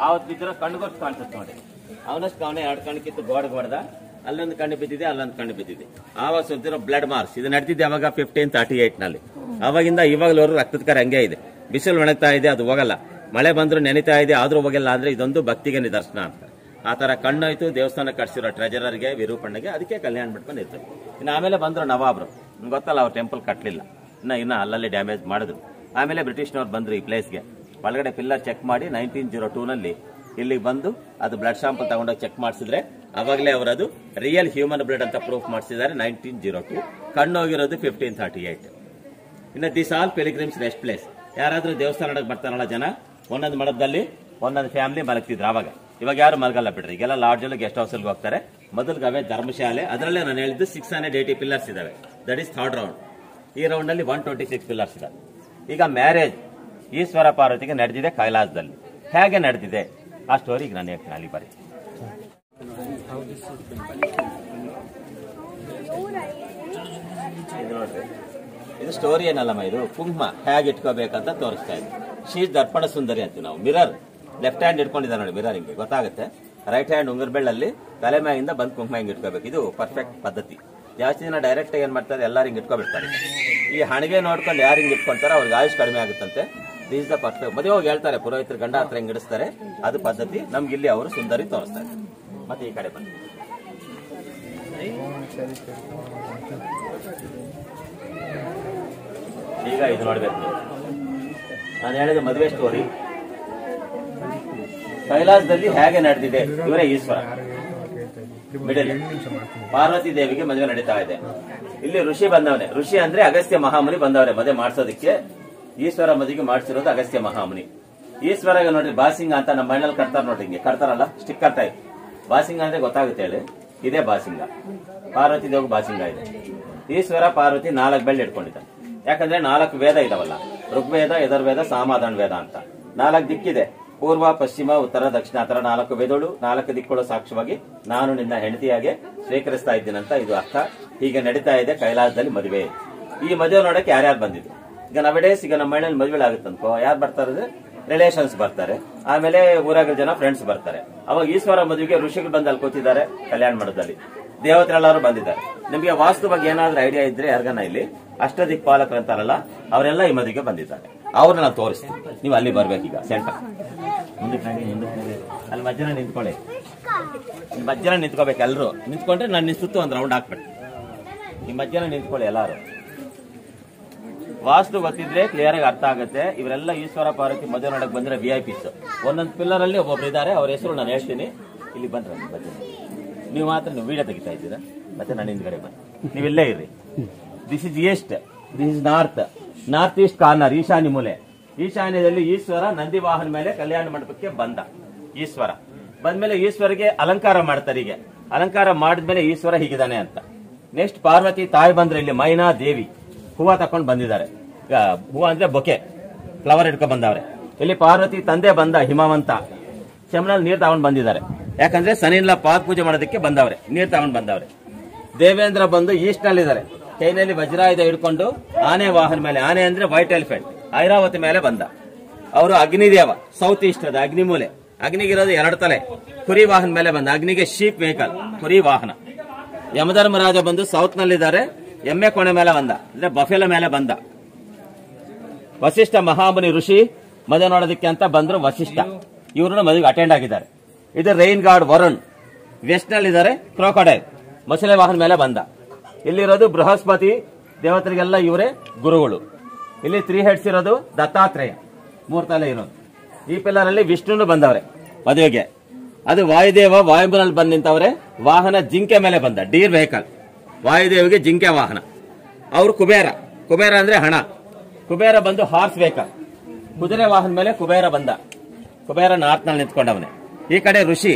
ಆವತ್ತು ಬಿದ್ದಿರೋ ಕಣ್ಣುಗೊಟ್ಟು ಕಾಣಿಸುತ್ತೆ ನೋಡಿ. ಅವನಷ್ಟು ಅವನೇ 2 ಕಣ್ಣು ಕಿತ್ತು ಗೋಡ್ ಹೊಡೆದ. ಅಲ್ಲೊಂದು ಕಣ್ಣು ಬಿದ್ದಿದೆ, ಅಲ್ಲೊಂದು ಕಣ್ಣು ಬಿದ್ದಿದೆ. ಆವಾಗ ಸುತ್ತಿರೋ ಬ್ಲಡ್ ಮಾರ್ಕ್ಸ್. ಇದು ನಡೆದಿದೆ ಅವಾಗ 1538 ಅವಾಗಿಂದ ಇವಾಗಲವರು ರಕ್ತದ ಕರೆ ಹಂಗೆ ಇದೆ. ಬಿಸಿಲು ಒಣಗ್ತಾ ಇದೆ, ಅದು ಹೋಗಲ್ಲ. ಮಳೆ ಬಂದ್ರು ನೆನಿತಾ ಇದೆ, ಆದ್ರೂ ಹೋಗಲ್ಲ. ಅಂದ್ರೆ ಇದೊಂದು ಭಕ್ತಿಗೆ ನಿದರ್ಶನ ಅಂತ. ಆ ತರ ಕಣ್ಣಾಯ್ತು ದೇವಸ್ಥಾನ ಕಟ್ಸಿರೋ ಟ್ರೆಜರರ್ಗೆ ವಿರೂಪಣ್ಣಗೆ. ಅದಕ್ಕೆ ಕಲ್ಯಾಣ ಮಾಡ್ಕೊಂಡು ಇರ್ತದೆ. ಇನ್ನು ಆಮೇಲೆ ಬಂದ್ರು ನವಾಬ್ರು. ಗೊತ್ತಲ್ಲ, ಅವ್ರು ಟೆಂಪಲ್ ಕಟ್ಟಲಿಲ್ಲ, ಇನ್ನ ಅಲ್ಲಲ್ಲಿ ಡ್ಯಾಮೇಜ್ ಮಾಡಿದ್ರು. ಆಮೇಲೆ ಬ್ರಿಟಿಷ್ನವ್ರು ಬಂದ್ರು ಈ ಪ್ಲೇಸ್ಗೆ. ಒಳಗಡೆ ಪಿಲ್ಲರ್ ಚೆಕ್ ಮಾಡಿ 1902 ಇಲ್ಲಿಗೆ ಬಂದು ಅದು ಬ್ಲಡ್ ಸ್ಯಾಂಪಲ್ ತಗೊಂಡೋಗಿ ಚೆಕ್ ಮಾಡಿಸಿದ್ರೆ ಅವಾಗಲೇ ಅವರದು ರಿಯಲ್ ಹ್ಯೂಮನ್ ಬ್ಲಡ್ ಅಂತ ಪ್ರೂಫ್ ಮಾಡಿಸಿದ್ದಾರೆ 1902. ಕಣ್ಣು ಹೋಗಿರೋದು 1538. ಇನ್ನು ದಿಸ್ ಆಲ್ ಪಿಲಿಗ್ರಿಮ್ಸ್ ರೆಸ್ಟ್ ಪ್ಲೇಸ್. ಯಾರಾದ್ರೂ ದೇವಸ್ಥಾನಕ್ಕೆ ಬರ್ತಾರಲ್ಲ ಜನ, ಒಂದೊಂದು ಮಠದಲ್ಲಿ ಒಂದೊಂದು ಫ್ಯಾಮಿಲಿ ಮಲಗ್ತಿದ್ರು ಅವಾಗ. ಇವಾಗ ಯಾರು ಮಲಗಲ್ಲ ಬಿಡ್ರಿ. ಈಗೆಲ್ಲ ಲಾಡ್ಜಲ್ಲಿ ಗೆಸ್ಟ್ ಹೌಸ್ ಅಲ್ಲಿ ಹೋಗ್ತಾರೆ. ಮೊದಲಿಗೆ ಅವೇ ಧರ್ಮಶಾಲೆ. ಅದರಲ್ಲೇ ನಾನು ಹೇಳಿದ್ದು 680 ಪಿಲ್ಲರ್ಸ್ ಇದಾವೆ. That is 3rd round. ಈ ರೌಂಡ್ ಅಲ್ಲಿ 126 ಪಿಲ್ಲರ್ಸ್ ಇದಾವೆ. ಈಗ ಮ್ಯಾರೇಜ್ ಈಶ್ವರ ಪಾರ್ವತಿಗೆ ನಡೆದಿದೆ ಕೈಲಾಸದಲ್ಲಿ. ಹೇಗೆ ನಡೆದಿದೆ ಆ ಸ್ಟೋರಿ ಈಗ ನಾನು ಹೇಳ್ತೀನಿ. ಅಲ್ಲಿ ಬರೀ ಇದು ನೋಡ್ರಿ, ಇದು ಸ್ಟೋರಿ ಏನಲ್ಲಮ್ಮ, ಇದು ಕುಂಕುಮ ಹೇಗೆ ಇಟ್ಕೋಬೇಕಂತ ತೋರಿಸ್ತಾ ಇದೆ. ಶೀಸ್ ದರ್ಪಣ ಸುಂದರಿ ಅಂತೀವಿ ನಾವು. ಮಿರರ್ ಲೆಫ್ಟ್ ಹ್ಯಾಂಡ್ ಇಟ್ಕೊಂಡಿದ್ದಾರೆ ನೋಡಿ, ಮಿರರ್ ಹಿಂಗೆ ಗೊತ್ತಾಗುತ್ತೆ. ರೈಟ್ ಹ್ಯಾಂಡ್ ಉಂಗುರ ಬೆಳ್ಳಲ್ಲಿ ತಲೆ ಮ್ಯಾಗಿಂದ ಬಂದು ಕುಂಕುಮ ಹಿಂಗೆ ಇಟ್ಕೋಬೇಕು. ಇದು ಪರ್ಫೆಕ್ಟ್ ಪದ್ಧತಿ. ಜಾಸ್ತಿ ಜನ ಡೈರೆಕ್ಟ್ ಏನ್ ಮಾಡ್ತಾರೆ, ಎಲ್ಲರೂ ಹಿಂಗೆ ಇಟ್ಕೊಬಿಡ್ತಾರೆ. ಈ ಹಣಿಗೆ ನೋಡ್ಕೊಂಡು ಯಾರು ಹಿಂಗೆ ಇಟ್ಕೊಂತಾರೋ ಅವ್ರಿಗೆ ಆಯುಷ್ ಕಡಿಮೆ ಆಗುತ್ತಂತೆ. This is the perfect. ಮದುವೆ ಹೋಗಿ ಹೇಳ್ತಾರೆ ಪುರೋಹಿತರು ಗಂಡ ಹತ್ರ ಹಿಂಗೆ ಇಡಿಸ್ತಾರೆ. ಅದು ಪದ್ಧತಿ. ನಮ್ಗೆ ಇಲ್ಲಿ ಅವರು ಸುಂದರಿ ತೋರಿಸ್ತಾರೆ. ಮತ್ತೆ ಈ ಕಡೆ ಬನ್ನಿ. ಈಗ ಇದು ನೋಡ್ಬೇಕು ನೀವು. ನಾನು ಹೇಳಿದ ಮದುವೆ ಸ್ಟೋರಿ ಕೈಲಾಸದಲ್ಲಿ ಹೇಗೆ ನಡೆದಿದೆ. ಇವರೇ ಈಶ್ವರ. ಮಿಡಲ್ ಪಾರ್ವತಿ ದೇವಿಗೆ ಮದುವೆ ನಡೀತಾ ಇದೆ. ಇಲ್ಲಿ ಋಷಿ ಬಂದವನೆ. ಋಷಿ ಅಂದ್ರೆ ಅಗಸ್ತ್ಯ ಮಹಾಮುನಿ ಬಂದವರೆ ಮದುವೆ ಮಾಡಿಸೋದಕ್ಕೆ. ಈಶ್ವರ ಮದುವೆಗೆ ಮಾಡಿಸಿರೋದು ಅಗಸ್ತ್ಯ ಮಹಾಮುನಿ. ಈಶ್ವರಗೆ ನೋಡ್ರಿ ಬಾಸಿಂಗ ಅಂತ ನಮ್ಮ ಮಣ್ಣಲ್ಲಿ ಕಟ್ತಾರ ನೋಡ್ರಿ, ಹಿಂಗೆ ಕಟ್ತಾರಲ್ಲ ಸ್ಟಿಕ್ಕರ್ ಟೈಪ್. ಬಾಸಿಂಗ ಅಂದ್ರೆ ಗೊತ್ತಾಗುತ್ತೆ ಹೇಳಿ, ಇದೇ ಬಾಸಿಂಗ. ಪಾರ್ವತಿ ದೇವಿಗೆ ಬಾಸಿಂಗ ಇದೆ. ಈಶ್ವರ ಪಾರ್ವತಿ 4 ಬೆಳ್ಳಿ ಇಟ್ಕೊಂಡಿದ್ದಾರೆ. ಯಾಕಂದ್ರೆ 4 ವೇದ ಇದಾವಲ್ಲ, ಋಗ್ವೇದ, ಯಜುರ್ವೇದ, ಸಾಮಧಾನ ವೇದ ಅಂತ 4 ದಿಕ್ಕಿದೆ. ಪೂರ್ವ, ಪಶ್ಚಿಮ, ಉತ್ತರ, ದಕ್ಷಿಣ, ಆ ತರ 4 ವೇದಗಳು, 4 ದಿಕ್ಕುಗಳು ಸಾಕ್ಷ್ಯವಾಗಿ ನಾನು ನಿನ್ನ ಹೆಂಡತಿಯಾಗೆ ಸ್ವೀಕರಿಸ್ತಾ ಇದ್ದೀನಂತ ಇದು ಅರ್ಥ. ಹೀಗೆ ನಡೀತಾ ಇದೆ ಕೈಲಾಸದಲ್ಲಿ ಮದುವೆ. ಈ ಮದುವೆ ನೋಡಕ್ಕೆ ಯಾರ್ಯಾರು ಬಂದಿದ್ರು. ಈಗ ನವಡೇಸ್ ಈಗ ನಮ್ಮ ಮನೇಲಿ ಮದುವೆ ಆಗುತ್ತಂತೋ ಯಾರು ಬರ್ತಾರೆ, ರಿಲೇಷನ್ಸ್ ಬರ್ತಾರೆ. ಆಮೇಲೆ ಊರಾಗ ಜನ ಫ್ರೆಂಡ್ಸ್ ಬರ್ತಾರೆ. ಅವಾಗ ಈಶ್ವರ ಮದುವೆಗೆ ಋಷಿಗಳು ಬಂದು ಅಲ್ಲಿ ಕೂತಿದ್ದಾರೆ ಕಲ್ಯಾಣ ಮಂಟಪದಲ್ಲಿ. ದೇವತೆಲ್ಲರೂ ಬಂದಿದ್ದಾರೆ. ನಿಮಗೆ ವಾಸ್ತು ಬಗ್ಗೆ ಏನಾದ್ರೂ ಐಡಿಯಾ ಇದ್ರೆ ಯಾರ್ಗನ ಇಲ್ಲಿ ಅಷ್ಟದಿಕ್ ಪಾಲಕರು ಅಂತಾರಲ್ಲ, ಅವರೆಲ್ಲ ಈ ಮದುವೆಗೆ ಬಂದಿದ್ದಾರೆ. ಅವ್ರನ್ನ ನಾನು ತೋರಿಸ್ತೀನಿ. ನೀವು ಅಲ್ಲಿ ಬರ್ಬೇಕೀಗ ಸೆಂಟರ್ ಮುಂದಕ್ಕೆ ಅಲ್ಲಿ ಮಧ್ಯಾಹ್ನ ನಿಂತ್ಕೊಳ್ಳಿ. ಮಧ್ಯಾಹ್ನ ನಿಂತ್ಕೋಬೇಕು ಎಲ್ಲರೂ. ನಿಂತ್ಕೊಂಡ್ರೆ ನಾನು ನಿಂತು ಒಂದು ರೌಂಡ್ ಹಾಕ್ಬಿಟ್ಟು ಈ ಮಧ್ಯಾಹ್ನ ನಿಂತ್ಕೊಳ್ಳಿ ಎಲ್ಲಾರು. ವಾಸ್ತು ಗೊತ್ತಿದ್ರೆ ಕ್ಲಿಯರ್ ಆಗಿ ಅರ್ಥ ಆಗುತ್ತೆ. ಇವರೆಲ್ಲ ಈಶ್ವರ ಪಾರ್ವತಿ ಮದುವೆ ನೋಡಕ್ ಬಂದ್ರೆ VIP. ಒಂದೊಂದು ಪಿಲ್ಲರ್ ಅಲ್ಲಿ ಒಬ್ಬೊಬ್ರು ಇದ್ದಾರೆ. ಅವ್ರ ಹೆಸರು ನಾನು ಹೇಳ್ತೀನಿ. ಇಲ್ಲಿ ಬಂದ್ರೆ ನೀವು ಮಾತ್ರ ನೀವು ವಿಡಿಯೋ ತೆಗಿತಾ ಇದ್ದೀರಾ. ಮತ್ತೆ ನಾನು ಹಿಂದ್ಗಡೆ ಬನ್ನಿ, ನೀವಿಲ್ಲೇ ಇರ್ರಿ. This is East, this is north East corner, ಈಶಾನ್ಯ ಮೂಲೆ. ಈಶಾನ್ಯದಲ್ಲಿ ಈಶ್ವರ ನಂದಿ ವಾಹನ ಮೇಲೆ ಕಲ್ಯಾಣ ಮಂಟಪಕ್ಕೆ ಬಂದ. ಈಶ್ವರ ಬಂದ್ಮೇಲೆ ಈಶ್ವರಿಗೆ ಅಲಂಕಾರ ಮಾಡ್ತಾರೆ. ಹೀಗೆ ಅಲಂಕಾರ ಮಾಡಿದ್ಮೇಲೆ ಈಶ್ವರ ಹೀಗಿದ್ದಾನೆ ಅಂತ. ನೆಕ್ಸ್ಟ್ ಪಾರ್ವತಿ ತಾಯಿ ಬಂದ್ರೆ ಇಲ್ಲಿ ಮೈನಾ ದೇವಿ ಹೂವ ತಕೊಂಡ್ ಬಂದಿದ್ದಾರೆ. ಹೂವ ಅಂದ್ರೆ ಬೊಕೆ, ಫ್ಲವರ್ ಇಟ್ಕೊಂಡ್ ಬಂದವ್ರೆ. ಇಲ್ಲಿ ಪಾರ್ವತಿ ತಂದೆ ಬಂದ ಹಿಮವಂತ ಶಮನಲ್ಲಿ ನೀರ್ ತಗೊಂಡ್ ಬಂದಿದ್ದಾರೆ. ಯಾಕಂದ್ರೆ ಸನಿಲ್ಲ ಪಾದ ಪೂಜೆ ಮಾಡೋದಕ್ಕೆ ಬಂದವ್ರೆ, ನೀರ್ ತಗೊಂಡ್ ಬಂದವ್ರೆ. ದೇವೇಂದ್ರ ಬಂದು ಈಸ್ಟ್ ನಲ್ಲಿದ್ದಾರೆ. ಕೈನಲ್ಲಿ ವಜ್ರಾಯುಧ ಹಿಡ್ಕೊಂಡು ಆನೆ ವಾಹನ ಮೇಲೆ, ಆನೆ ಅಂದ್ರೆ ವೈಟ್ ಎಲಿಫೆಂಟ್, ಐರಾವತಿ ಮೇಲೆ ಬಂದ. ಅವರು ಅಗ್ನಿದೇವ, ಸೌತ್ ಈಸ್ಟ್ ಅದ ಅಗ್ನಿಮೂಲೆ. ಅಗ್ನಿಗಿರೋದು 2 ತಲೆ. ಕುರಿ ವಾಹನ ಮೇಲೆ ಬಂದ. ಅಗ್ನಿಗೆ ಶೀಪ್ ವೆಹಿಕಲ್, ಕುರಿ ವಾಹನ. ಯಮಧರ್ಮರಾಜ ಬಂದು ಸೌತ್ ನಲ್ಲಿದ್ದಾರೆ. ಎಮ್ಮೆ ಕೋಣೆ ಮೇಲೆ ಬಂದ, ಅಂದ್ರೆ ಬಫೆಲ ಮೇಲೆ ಬಂದ. ವಸಿಷ್ಠ ಮಹಾಮುನಿ ಋಷಿ ಮದುವೆ ನೋಡೋದಕ್ಕೆ ಅಂತ ಬಂದ್ರು. ವಸಿಷ್ಠ ಇವ್ರನ್ನ ಮದುವೆಗೆ ಅಟೆಂಡ್ ಆಗಿದ್ದಾರೆ. ಇದು ರೈನ್ ಗಾರ್ಡ್ ವರುಣ್. ವೆಸ್ಟ್ ನಲ್ಲಿದ್ದಾರೆ. ಕ್ರೋಕೊಡೈಲ್ ಮೊಸಳೆ ವಾಹನ ಮೇಲೆ ಬಂದ. ಇಲ್ಲಿರೋದು ಬೃಹಸ್ಪತಿ ದೇವತೆಗಳಿಗೆಲ್ಲ ಇವರೇ ಗುರುಗಳು. ಇಲ್ಲಿ 3 ಹೆಡ್ಸ್ ಇರೋದು ದತ್ತಾತ್ರೇಯ, 3 ತಲೆ ಇರೋದು. ಈ ಪಿಲ್ಲರ್ ಅಲ್ಲಿ ವಿಷ್ಣುನು ಬಂದವ್ರೆ ಮದುವೆಗೆ. ಅದು ವಾಯುದೇವ ವಾಯುವಿನಲ್ಲಿ ಬಂದು ನಿಂತವ್ರೆ. ವಾಹನ ಜಿಂಕೆ ಮೇಲೆ ಬಂದ, ಡೀರ್ ವೆಹಿಕಲ್. ವಾಯುದೇವಿಗೆ ಜಿಂಕೆ ವಾಹನ. ಅವರು ಕುಬೇರ. ಕುಬೇರ ಅಂದ್ರೆ ಹಣ. ಕುಬೇರ ಬಂದು ಹಾರ್ಸ್ ವೆಹಿಕಲ್. ಕುದುರೆ ವಾಹನ ಮೇಲೆ ಕುಬೇರ ಬಂದ. ಕುಬೇರ ನಾರ್ತ್ ನಲ್ಲಿ ನಿಂತ್ಕೊಂಡವನೇ. ಈ ಕಡೆ ಋಷಿ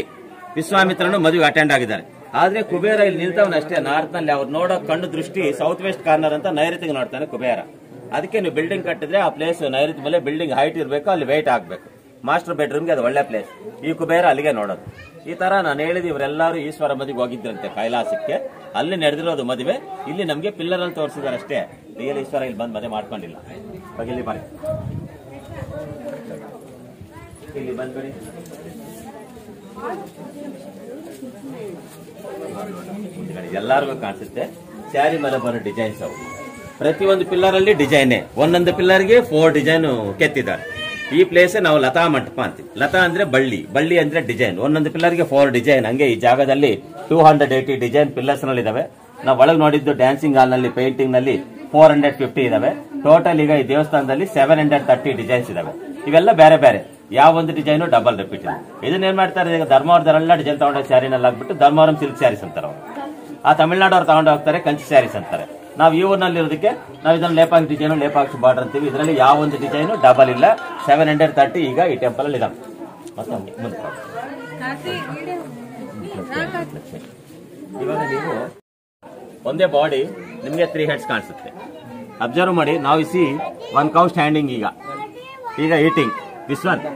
ವಿಶ್ವಾಮಿತ್ರನು ಮದುವೆ ಅಟೆಂಡ್ ಆಗಿದ್ದಾರೆ. ಆದ್ರೆ ಕುಬೇರ ಇಲ್ಲಿ ನಿಲ್ತವನಷ್ಟೇ ನಾರ್ತ್ ನಲ್ಲಿ. ಅವ್ರು ನೋಡೋ ಕಣ್ಣು ದೃಷ್ಟಿ ಸೌತ್ ವೆಸ್ಟ್ ಕಾರ್ನರ್ ಅಂತ ನೈಋತಿಗೆ ನೋಡ್ತಾನೆ ಕುಬೇರ. ಅದಕ್ಕೆ ನೀವು ಬಿಲ್ಡಿಂಗ್ ಕಟ್ಟಿದ್ರೆ ಆ ಪ್ಲೇಸ್ ನೈಋತ್ಯ ಮೇಲೆ ಬಿಲ್ಡಿಂಗ್ ಹೈಟ್ ಇರಬೇಕು, ಅಲ್ಲಿ ವೆಯ್ಟ್ ಆಗ್ಬೇಕು. ಮಾಸ್ಟರ್ ಬೆಡ್ರೂಮ್ಗೆ ಅದು ಒಳ್ಳೆ ಪ್ಲೇಸ್. ಈ ಕುಬೇರ ಅಲ್ಲಿಗೆ ನೋಡೋದು. ಈ ತರ ನಾನು ಹೇಳಿದ್ ಇವರೆಲ್ಲರೂ ಈಶ್ವರ ಮದುವೆಗೆ ಹೋಗಿದ್ರಂತೆ ಕೈಲಾಸಕ್ಕೆ. ಅಲ್ಲಿ ನಡೆದಿರೋದು ಮದುವೆ. ಇಲ್ಲಿ ನಮ್ಗೆ ಪಿಲ್ಲರ್ ಅಲ್ಲಿ ತೋರಿಸಿದಾರೆ ಅಷ್ಟೇ. ರಿಯಲ್ ಈಶ್ವರ ಇಲ್ಲಿ ಬಂದು ಮದುವೆ ಮಾಡ್ಕೊಂಡಿಲ್ಲ. ಇಲ್ಲಿ ಬನ್ನಿ, ಇಲ್ಲಿ ಬಂದ್ಬಿಡಿ. ಎಲ್ಲಾರ್ಗು ಕಾಣಿಸುತ್ತೆ ಸ್ಯಾರಿ ಮೇಲೆ ಬರೋ ಡಿಸೈನ್ಸ್ ಅವು. ಪ್ರತಿಯೊಂದು ಪಿಲ್ಲರ್ ಅಲ್ಲಿ ಡಿಸೈನ್, ಒಂದೊಂದು ಪಿಲ್ಲರ್ಗೆ 4 ಡಿಸೈನ್ ಕೆತ್ತಿದ್ದಾರೆ. ಈ ಪ್ಲೇಸ್ ನಾವು ಲತಾ ಮಂಟಪ ಅಂತೀವಿ. ಲತಾ ಅಂದ್ರೆ ಬಳ್ಳಿ, ಬಳ್ಳಿ ಅಂದ್ರೆ ಡಿಸೈನ್. ಒಂದೊಂದು ಪಿಲ್ಲರ್ಗೆ 4 ಡಿಸೈನ್. ಹಂಗೆ ಈ ಜಾಗದಲ್ಲಿ 280 ಡಿಸೈನ್ ಪಿಲ್ಲರ್ಸ್ ನಲ್ಲಿ ಇದಾವೆ. ನಾವು ಒಳಗೆ ನೋಡಿದ್ದು ಡ್ಯಾನ್ಸಿಂಗ್ ಹಾಲ್ ನಲ್ಲಿ, ಪೇಂಟಿಂಗ್ ನಲ್ಲಿ 450 ಇದಾವೆ. ಟೋಟಲ್ ಈಗ ಈ ದೇವಸ್ಥಾನದಲ್ಲಿ 730 ಡಿಸೈನ್ಸ್ ಇದಾವೆ. ಇವೆಲ್ಲ ಬೇರೆ ಬೇರೆ, ಯಾವ ಒಂದು ಡಿಸೈನು ಡಬಲ್ ರಿಪೀಟ್ ಇದೆ. ಇದನ್ನ ಏನ್ ಮಾಡ್ತಾರೆ, ಈಗ ಧರ್ಮವರದವರೆಲ್ಲ ಡಿಸೈನ್ ತಗೊಂಡೋಗಿ ಸ್ಯಾರಿನಲ್ಲಿ ಹಾಕ್ಬಿಟ್ಟು ಧರ್ಮವರಂ ಸಿಲ್ಕ್ ಸ್ಯಾರೀಸ್ ಅಂತಾರೆ ಅವರು. ಆ ತಮಿಳ್ನಾಡು ಅವ್ರು ತಗೊಂಡು ಹೋಗ್ತಾರೆ ಕಂಚಿ ಸ್ಯಾರೀಸ್ ಅಂತಾರೆ. ನಾವು ಈ ಊರಿನಲ್ಲಿ ಇರೋದಕ್ಕೆ ನಾವು ಇದನ್ನ ಲೇಪಾಕ್ಷಿ ಡಿಸೈನು, ಲೇಪಾಕ್ಷಿ ಬಾರ್ಡರ್ ಅಂತೀವಿ. ಇದರಲ್ಲಿ ಯಾವ ಒಂದು ಡಿಸೈನು ಡಬಲ್ ಇಲ್ಲ. 730 ಈಗ ಈ ಟೆಂಪಲ್ ಅಲ್ಲಿ ಇದಾವೆ. ಇವಾಗ ನೀವು ಒಂದೇ ಬಾಡಿ, ನಿಮ್ಗೆ 3 ಹೆಡ್ಸ್ ಕಾಣಿಸುತ್ತೆ. ಅಬ್ಸರ್ವ್ ಮಾಡಿ. ನಾವು ಸಿ 1 ಕೌ ಸ್ಟ್ಯಾಂಡಿಂಗ್. ಈಗ ಈಟಿಂಗ್ ವಿಶ್ವಂತ್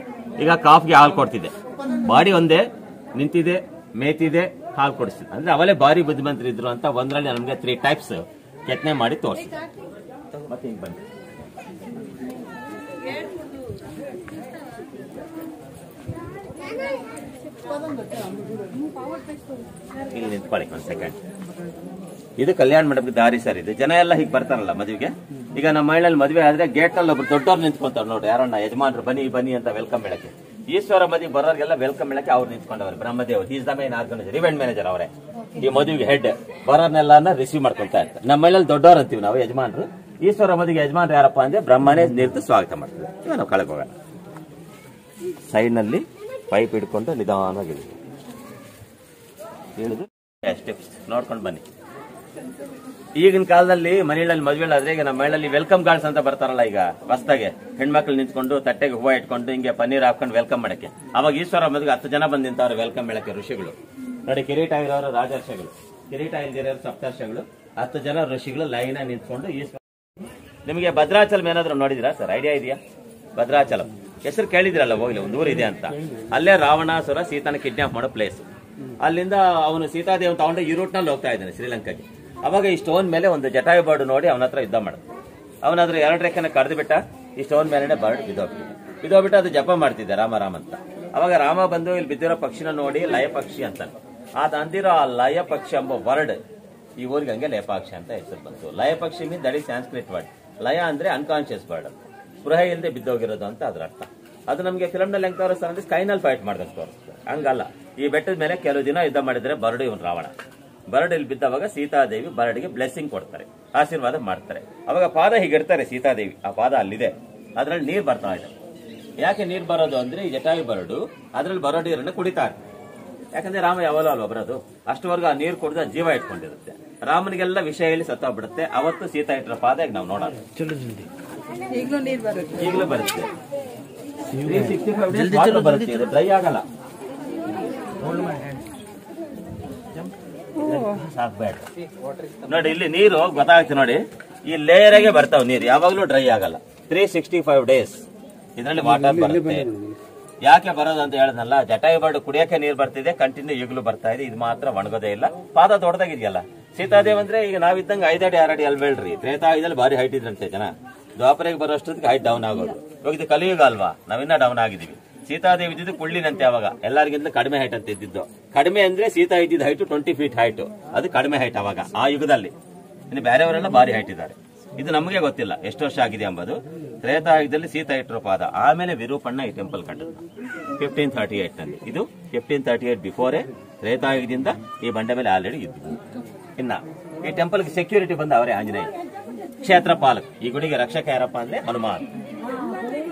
ಈಗ ಕಾಫ್ಗೆ ಹಾಲು ಕೊಡ್ತಿದೆ. ಬಾಡಿ ಒಂದೇ ನಿಂತಿದೆ, ಮೇತಿದೆ, ಹಾಲು ಕೊಡಿಸ್ತಿದೆ. ಅಂದ್ರೆ ಅವಲೇ ಭಾರಿ ಬುದ್ಧಿಮಂತರು ಇದ್ರು ಅಂತ ಒಂದರಲ್ಲಿ ನಮ್ಗೆ 3 ಟೈಪ್ಸ್ ಕೆತ್ತನೆ ಮಾಡಿ ತೋರಿಸಿ. ಮತ್ತೆ ಹಿಂಗ್ ಬನ್ನಿ, ಇಲ್ಲಿ ನಿಂತ್ಕೊಳ್ಳಿ ಒಂದ್ ಸೆಕೆಂಡ್. ಇದು ಕಲ್ಯಾಣ ಮಂಟಪದ ದಾರಿ ಸರ್. ಇದು ಜನ ಎಲ್ಲ ಹೀಗೆ ಬರ್ತಾರಲ್ಲ ಮದುವೆಗೆ. ಈಗ ನಮ್ಮ ಮಹಿಳೆಯಲ್ಲಿ ಮದುವೆ ಆದ್ರೆ ಗೇಟ್ ನಲ್ಲಿ ಒಬ್ರು ದೊಡ್ಡವ್ರು ನಿಂತ್ಕೊಂತಾರೆ ನೋಡಿ, ಯಾರನ್ನ ಯಜಮಾನ್ರು ಬನ್ನಿ ಬನ್ನಿ ಅಂತ ವೆಲ್ಕಮ್ ಹೇಳಕ್ಕೆ. ಈಶ್ವರ ಮದುವೆ ಬರೋರಿಗೆಲ್ಲ ವೆಲ್ಕಮ್ ಹೇಳಕ್ಕೆ ಅವ್ರು ನಿಂತ್ಕೊಂಡವ್ರೆ. Brahmadev is the main organiser, event manager ಅವರೇ. ಈ ಮದುವೆಗೆ ಹೆಡ್, ಬರೋರ್ನೆಲ್ಲ ರಿಸೀವ್ ಮಾಡ್ಕೊಂತಾ ಇರ್ತಾರೆ. ನಮ್ಮ ಮಹಿಳೆಯಲ್ಲಿ ದೊಡ್ಡವ್ರು ಅಂತೀವಿ ನಾವು ಯಜಮಾನ್ರು. ಈಶ್ವರ ಮದುವೆಗೆ ಯಜಮಾನ್ರು ಯಾರಪ್ಪ ಅಂದ್ರೆ ಬ್ರಹ್ಮನೇ ನಿಂತು ಸ್ವಾಗತ ಮಾಡ್ತಾರೆ. ಈಗ ನಾವು ಕಳೆಗೆ ಹೋಗೋಣ. ಸೈಡ್ ನಲ್ಲಿ ಪೈಪ್ ಹಿಡ್ಕೊಂಡು ನಿಧಾನವಾಗಿ ಇಳಿದು ಸ್ಟೆಪ್ಸ್ ನೋಡ್ಕೊಂಡು ಬನ್ನಿ. ಈಗಿನ ಕಾಲದಲ್ಲಿ ಮನೆಯಲ್ಲಿ ಮದುವೆ ಆದ್ರೆ ಈಗ ನಮ್ಮ ಮನೆಯಲ್ಲಿ ವೆಲ್ಕಮ್ ಗಾರ್ಡ್ಸ್ ಅಂತ ಬರ್ತಾರಲ್ಲ. ಈಗ ಹೊಸದಾಗೆ ಹೆಣ್ಮಕ್ಳು ನಿಂತ್ಕೊಂಡು ತಟ್ಟೆಗೆ ಹೂವು ಇಟ್ಕೊಂಡು ಹಿಂಗೆ ಪನ್ನೀರ್ ಹಾಕೊಂಡು ವೆಲ್ಕಮ್ ಮಾಡಕ್ಕೆ. ಅವಾಗ ಈಶ್ವರ ಮದುವೆಗೆ 10 ಜನ ಬಂದು ನಿಂತವ್ರು ವೆಲ್ಕಮ್ ಹೇಳಕ್ಕೆ ಋಷಿಗಳು ನೋಡಿ. ಕಿರೀಟ ಇರೋರು ರಾಜರ್ಷಿಗಳು, ಕಿರೀಟ ಇಲ್ದಿರೋರು ಸಪ್ತರ್ಷಿಗಳು, 10 ಜನ ಋಷಿಗಳು ಲೈನ್ ನಿಂತ್ಕೊಂಡು ಈಶ್ವರ. ನಿಮಗೆ ಭದ್ರಾಚಲಂ ಏನಾದ್ರು ನೋಡಿದಿರಾ ಸರ್? ಐಡಿಯಾ ಇದೆಯಾ? ಭದ್ರಾಚಲಂ ಹೆಸರು ಕೇಳಿದಿರಲ್ಲ? ಹೋಗ್ಲಿ, ಒಂದು ಊರಿದೆ ಅಂತ. ಅಲ್ಲೇ ರಾವಣಾಸುರ ಸೀತಾನ ಕಿಡ್ನಾಪ್ ಮಾಡೋ ಪ್ಲೇಸ್. ಅಲ್ಲಿಂದ ಅವನು ಸೀತಾದೇವ್ ತಗೊಂಡು ಈ ರೂಟ್ ನಲ್ಲಿ ಹೋಗ್ತಾ ಇದ್ದಾನೆ ಶ್ರೀಲಂಕಾಗೆ. ಅವಾಗ ಈ ಸ್ಟೋನ್ ಮೇಲೆ ಒಂದು ಜಟಾಯು ಬರ್ಡ್ ನೋಡಿ ಅವನ ಹತ್ರ ಯುದ್ಧ ಮಾಡುದು. ಅವನಾದ್ರ 2 ರೆಕ್ಕೆನ ಕಡ್ದು ಬಿಟ್ಟ. ಈ ಸ್ಟೋನ್ ಮೇಲೆ ಬರ್ಡ್ ಬಿದ್ದೋಗ್ಬಿಟ್ಟು ಅದು ಜಪ ಮಾಡ್ತಿದ್ದೆ ರಾಮ ಅಂತ. ಅವಾಗ ರಾಮ ಬಂದು ಇಲ್ಲಿ ಬಿದ್ದಿರೋ ಪಕ್ಷಿನ ನೋಡಿ ಲಯ ಪಕ್ಷಿ ಅಂತ ಅದ್ ಅಂದಿರೋ ಆ ಲಯ ಪಕ್ಷಿ ಎಂಬ ವರ್ಡ್ ಈ ಊರಿಗೆ ಹಂಗೆ ಲಯಪಾಕ್ಷಿ ಅಂತ ಹೆಸರು ಬಂತು. ಲಯ ಪಕ್ಷಿ mean that is Sanskrit word. ಲಯ ಅಂದ್ರೆ ಅನ್ಕಾನ್ಶಿಯಸ್ ಬರ್ಡ್, ಸ್ಪೃಹ ಇಲ್ಲದೆ ಬಿದ್ದೋಗಿರೋದು ಅಂತ ಅದ್ರ ಅರ್ಥ. ಅದು ನಮಗೆ ಫಿಲಮ್ ನಲ್ಲಿ ಹೆಂಗ್ ತೋರಿಸ್ತಾರೆ ಅಂದ್ರೆ ಸ್ಕೈನಲ್ಲಿ ಫೈಟ್ ಮಾಡಿದ್ರೆ ತೋರಿಸ್ತಾರೆ. ಹಂಗಲ್ಲ, ಈ ಬೆಟ್ಟದ ಮೇಲೆ ಕೆಲವು ದಿನ ಯುದ್ಧ ಮಾಡಿದ್ರೆ ಬರ್ಡ್ ಇವನು ರಾವಣ. ಬರ್ಡ್ ಇಲ್ಲಿ ಬಿದ್ದವಾಗ ಸೀತಾದೇವಿ ಬರ್ಡ್ಗೆ ಬ್ಲೆಸ್ಸಿಂಗ್ ಕೊಡ್ತಾರೆ, ಆಶೀರ್ವಾದ ಮಾಡ್ತಾರೆ. ಅವಾಗ ಪಾದ ಹೀಗಿಡ್ತಾರೆ ಸೀತಾದೇವಿ, ಆ ಪಾದ ಅಲ್ಲಿದೆ, ಅದ್ರಲ್ಲಿ ನೀರ್ ಬರ್ತಾ ಇದೆ. ಯಾಕೆ ನೀರ್ ಬರೋದು ಅಂದ್ರೆ ಈ ಜಟಾಯು ಬರ್ಡು ಅದ್ರಲ್ಲಿ ಬರೋ ನೀರನ್ನು ಕುಡಿತಾರೆ. ಯಾಕಂದ್ರೆ ರಾಮ ಯಾವಾಗಲೂ ಅಲ್ವಾ ಬರೋದು, ಅಷ್ಟವರೆಗೂ ಆ ನೀರು ಕುಡಿದ ಜೀವ ಇಟ್ಕೊಂಡಿರುತ್ತೆ. ರಾಮನಿಗೆಲ್ಲ ವಿಷಯ ಹೇಳಿ ಸತ್ತೋಗ್ಬಿಡುತ್ತೆ. ಅವತ್ತು ಸೀತಾ ಇಟ್ಟರ ಪಾದ ಈಗ ನಾವು ನೋಡೋದು ಈಗಲೂ ಬರುತ್ತೆ. 365 days ಬರುತ್ತೆ, ಇದು ಡ್ರೈ ಆಗಲ್ಲ. ನೋಡಿ ಇಲ್ಲಿ ನೀರು ಗೊತ್ತಾಗುತ್ತೆ ನೋಡಿ, ಈ ಲೇಯರ್ಗೆ ಬರ್ತಾವ ನೀರು, ಯಾವಾಗ್ಲೂ ಡ್ರೈ ಆಗಲ್ಲ. 365 days ಇದರಲ್ಲಿ ವಾಟರ್ ಬರುತ್ತೆ. ಯಾಕೆ ಬರೋದು ಅಂತ ಹೇಳದ್ನಲ್ಲ, ಜಟಾಯು ಬರ್ಡ್ ಕುಡಿಯಕ್ಕೆ ನೀರು ಬರ್ತಿದೆ, ಕಂಟಿನ್ಯೂ ಈಗಲೂ ಬರ್ತಾ ಇದೆ. ಇದು ಮಾತ್ರ ಒಣಗೋದೇ ಇಲ್ಲ. ಪಾದ ದೊಡ್ಡದಾಗಿದೆಯಲ್ಲ. ಸೀತಾದೇವ್ ಅಂದ್ರೆ ಈಗ ನಾವಿದ್ದಂಗೆ 5 ಅಡಿ 6 ಅಡಿ ಅಲ್ಲಿ ಬೇಡ್ರಿ. ತ್ರೇತಾಯುಗದಲ್ಲಿ ಭಾರಿ ಹೈಟ್ ಇದ್ರಂತೆ ಜನ. ದ್ವಾಪರಿಗೆ ಬರೋಷ್ಟೊತ್ತಿಗೆ ಹೈಟ್ ಡೌನ್ ಆಗೋದು. ಇವಾಗ ಇದು ಕಲಿಯುಗ ಅಲ್ವಾ, ನಾವಿನ್ನ ಡೌನ್ ಆಗಿದೀವಿ. ಸೀತಾದೇವಿ ಇದ್ದಿದ್ದು ಕುಳ್ಳಿನಂತೆ ಅವಾಗ, ಎಲ್ಲರಿಗಿಂತ ಕಡಿಮೆ ಹೈಟ್ ಅಂತ ಇದ್ದಿದ್ದು. ಕಡಿಮೆ ಅಂದ್ರೆ ಸೀತಾ ಇದ್ದಿದ್ದು ಹೈಟ್ 20 feet ಹೈಟ್, ಅದು ಕಡಿಮೆ ಹೈಟ್ ಅವಾಗ ಆ ಯುಗದಲ್ಲಿ. ಇನ್ನು ಬೇರೆಯವರೆಲ್ಲ ಭಾರಿ ಹೈಟ್ ಇದ್ದಾರೆ. ಇದು ನಮಗೆ ಗೊತ್ತಿಲ್ಲ ಎಷ್ಟು ವರ್ಷ ಆಗಿದೆ ಎಂಬುದು. ತ್ರೇತಾಯುಗದಲ್ಲಿ ಸೀತಾ ಇಟ್ಟರು ಪಾದ. ಆಮೇಲೆ ವಿರೂಪಣ್ಣ ಈ ಟೆಂಪಲ್ ಕಂಡದ್ದು 1538 ನಲ್ಲಿ. ಇದು 1538 ಬಿಫೋರೆ. ತ್ರೇತಾಯುಗದಿಂದ ಈ ಬಂಡೆ ಮೇಲೆ ಆಲ್ರೆಡಿ ಇದ್ದು. ಇನ್ನ ಈ ಟೆಂಪಲ್ಗೆ ಸೆಕ್ಯೂರಿಟಿ ಬಂದ ಅವರೇ ಆಂಜನೇಯ ಕ್ಷೇತ್ರ ಪಾಲಕ್. ಈ ಗುಡಿಗೆ ರಕ್ಷಕ ಯಾರಪ್ಪ ಅಂದ್ರೆ ಹನುಮಾನ್.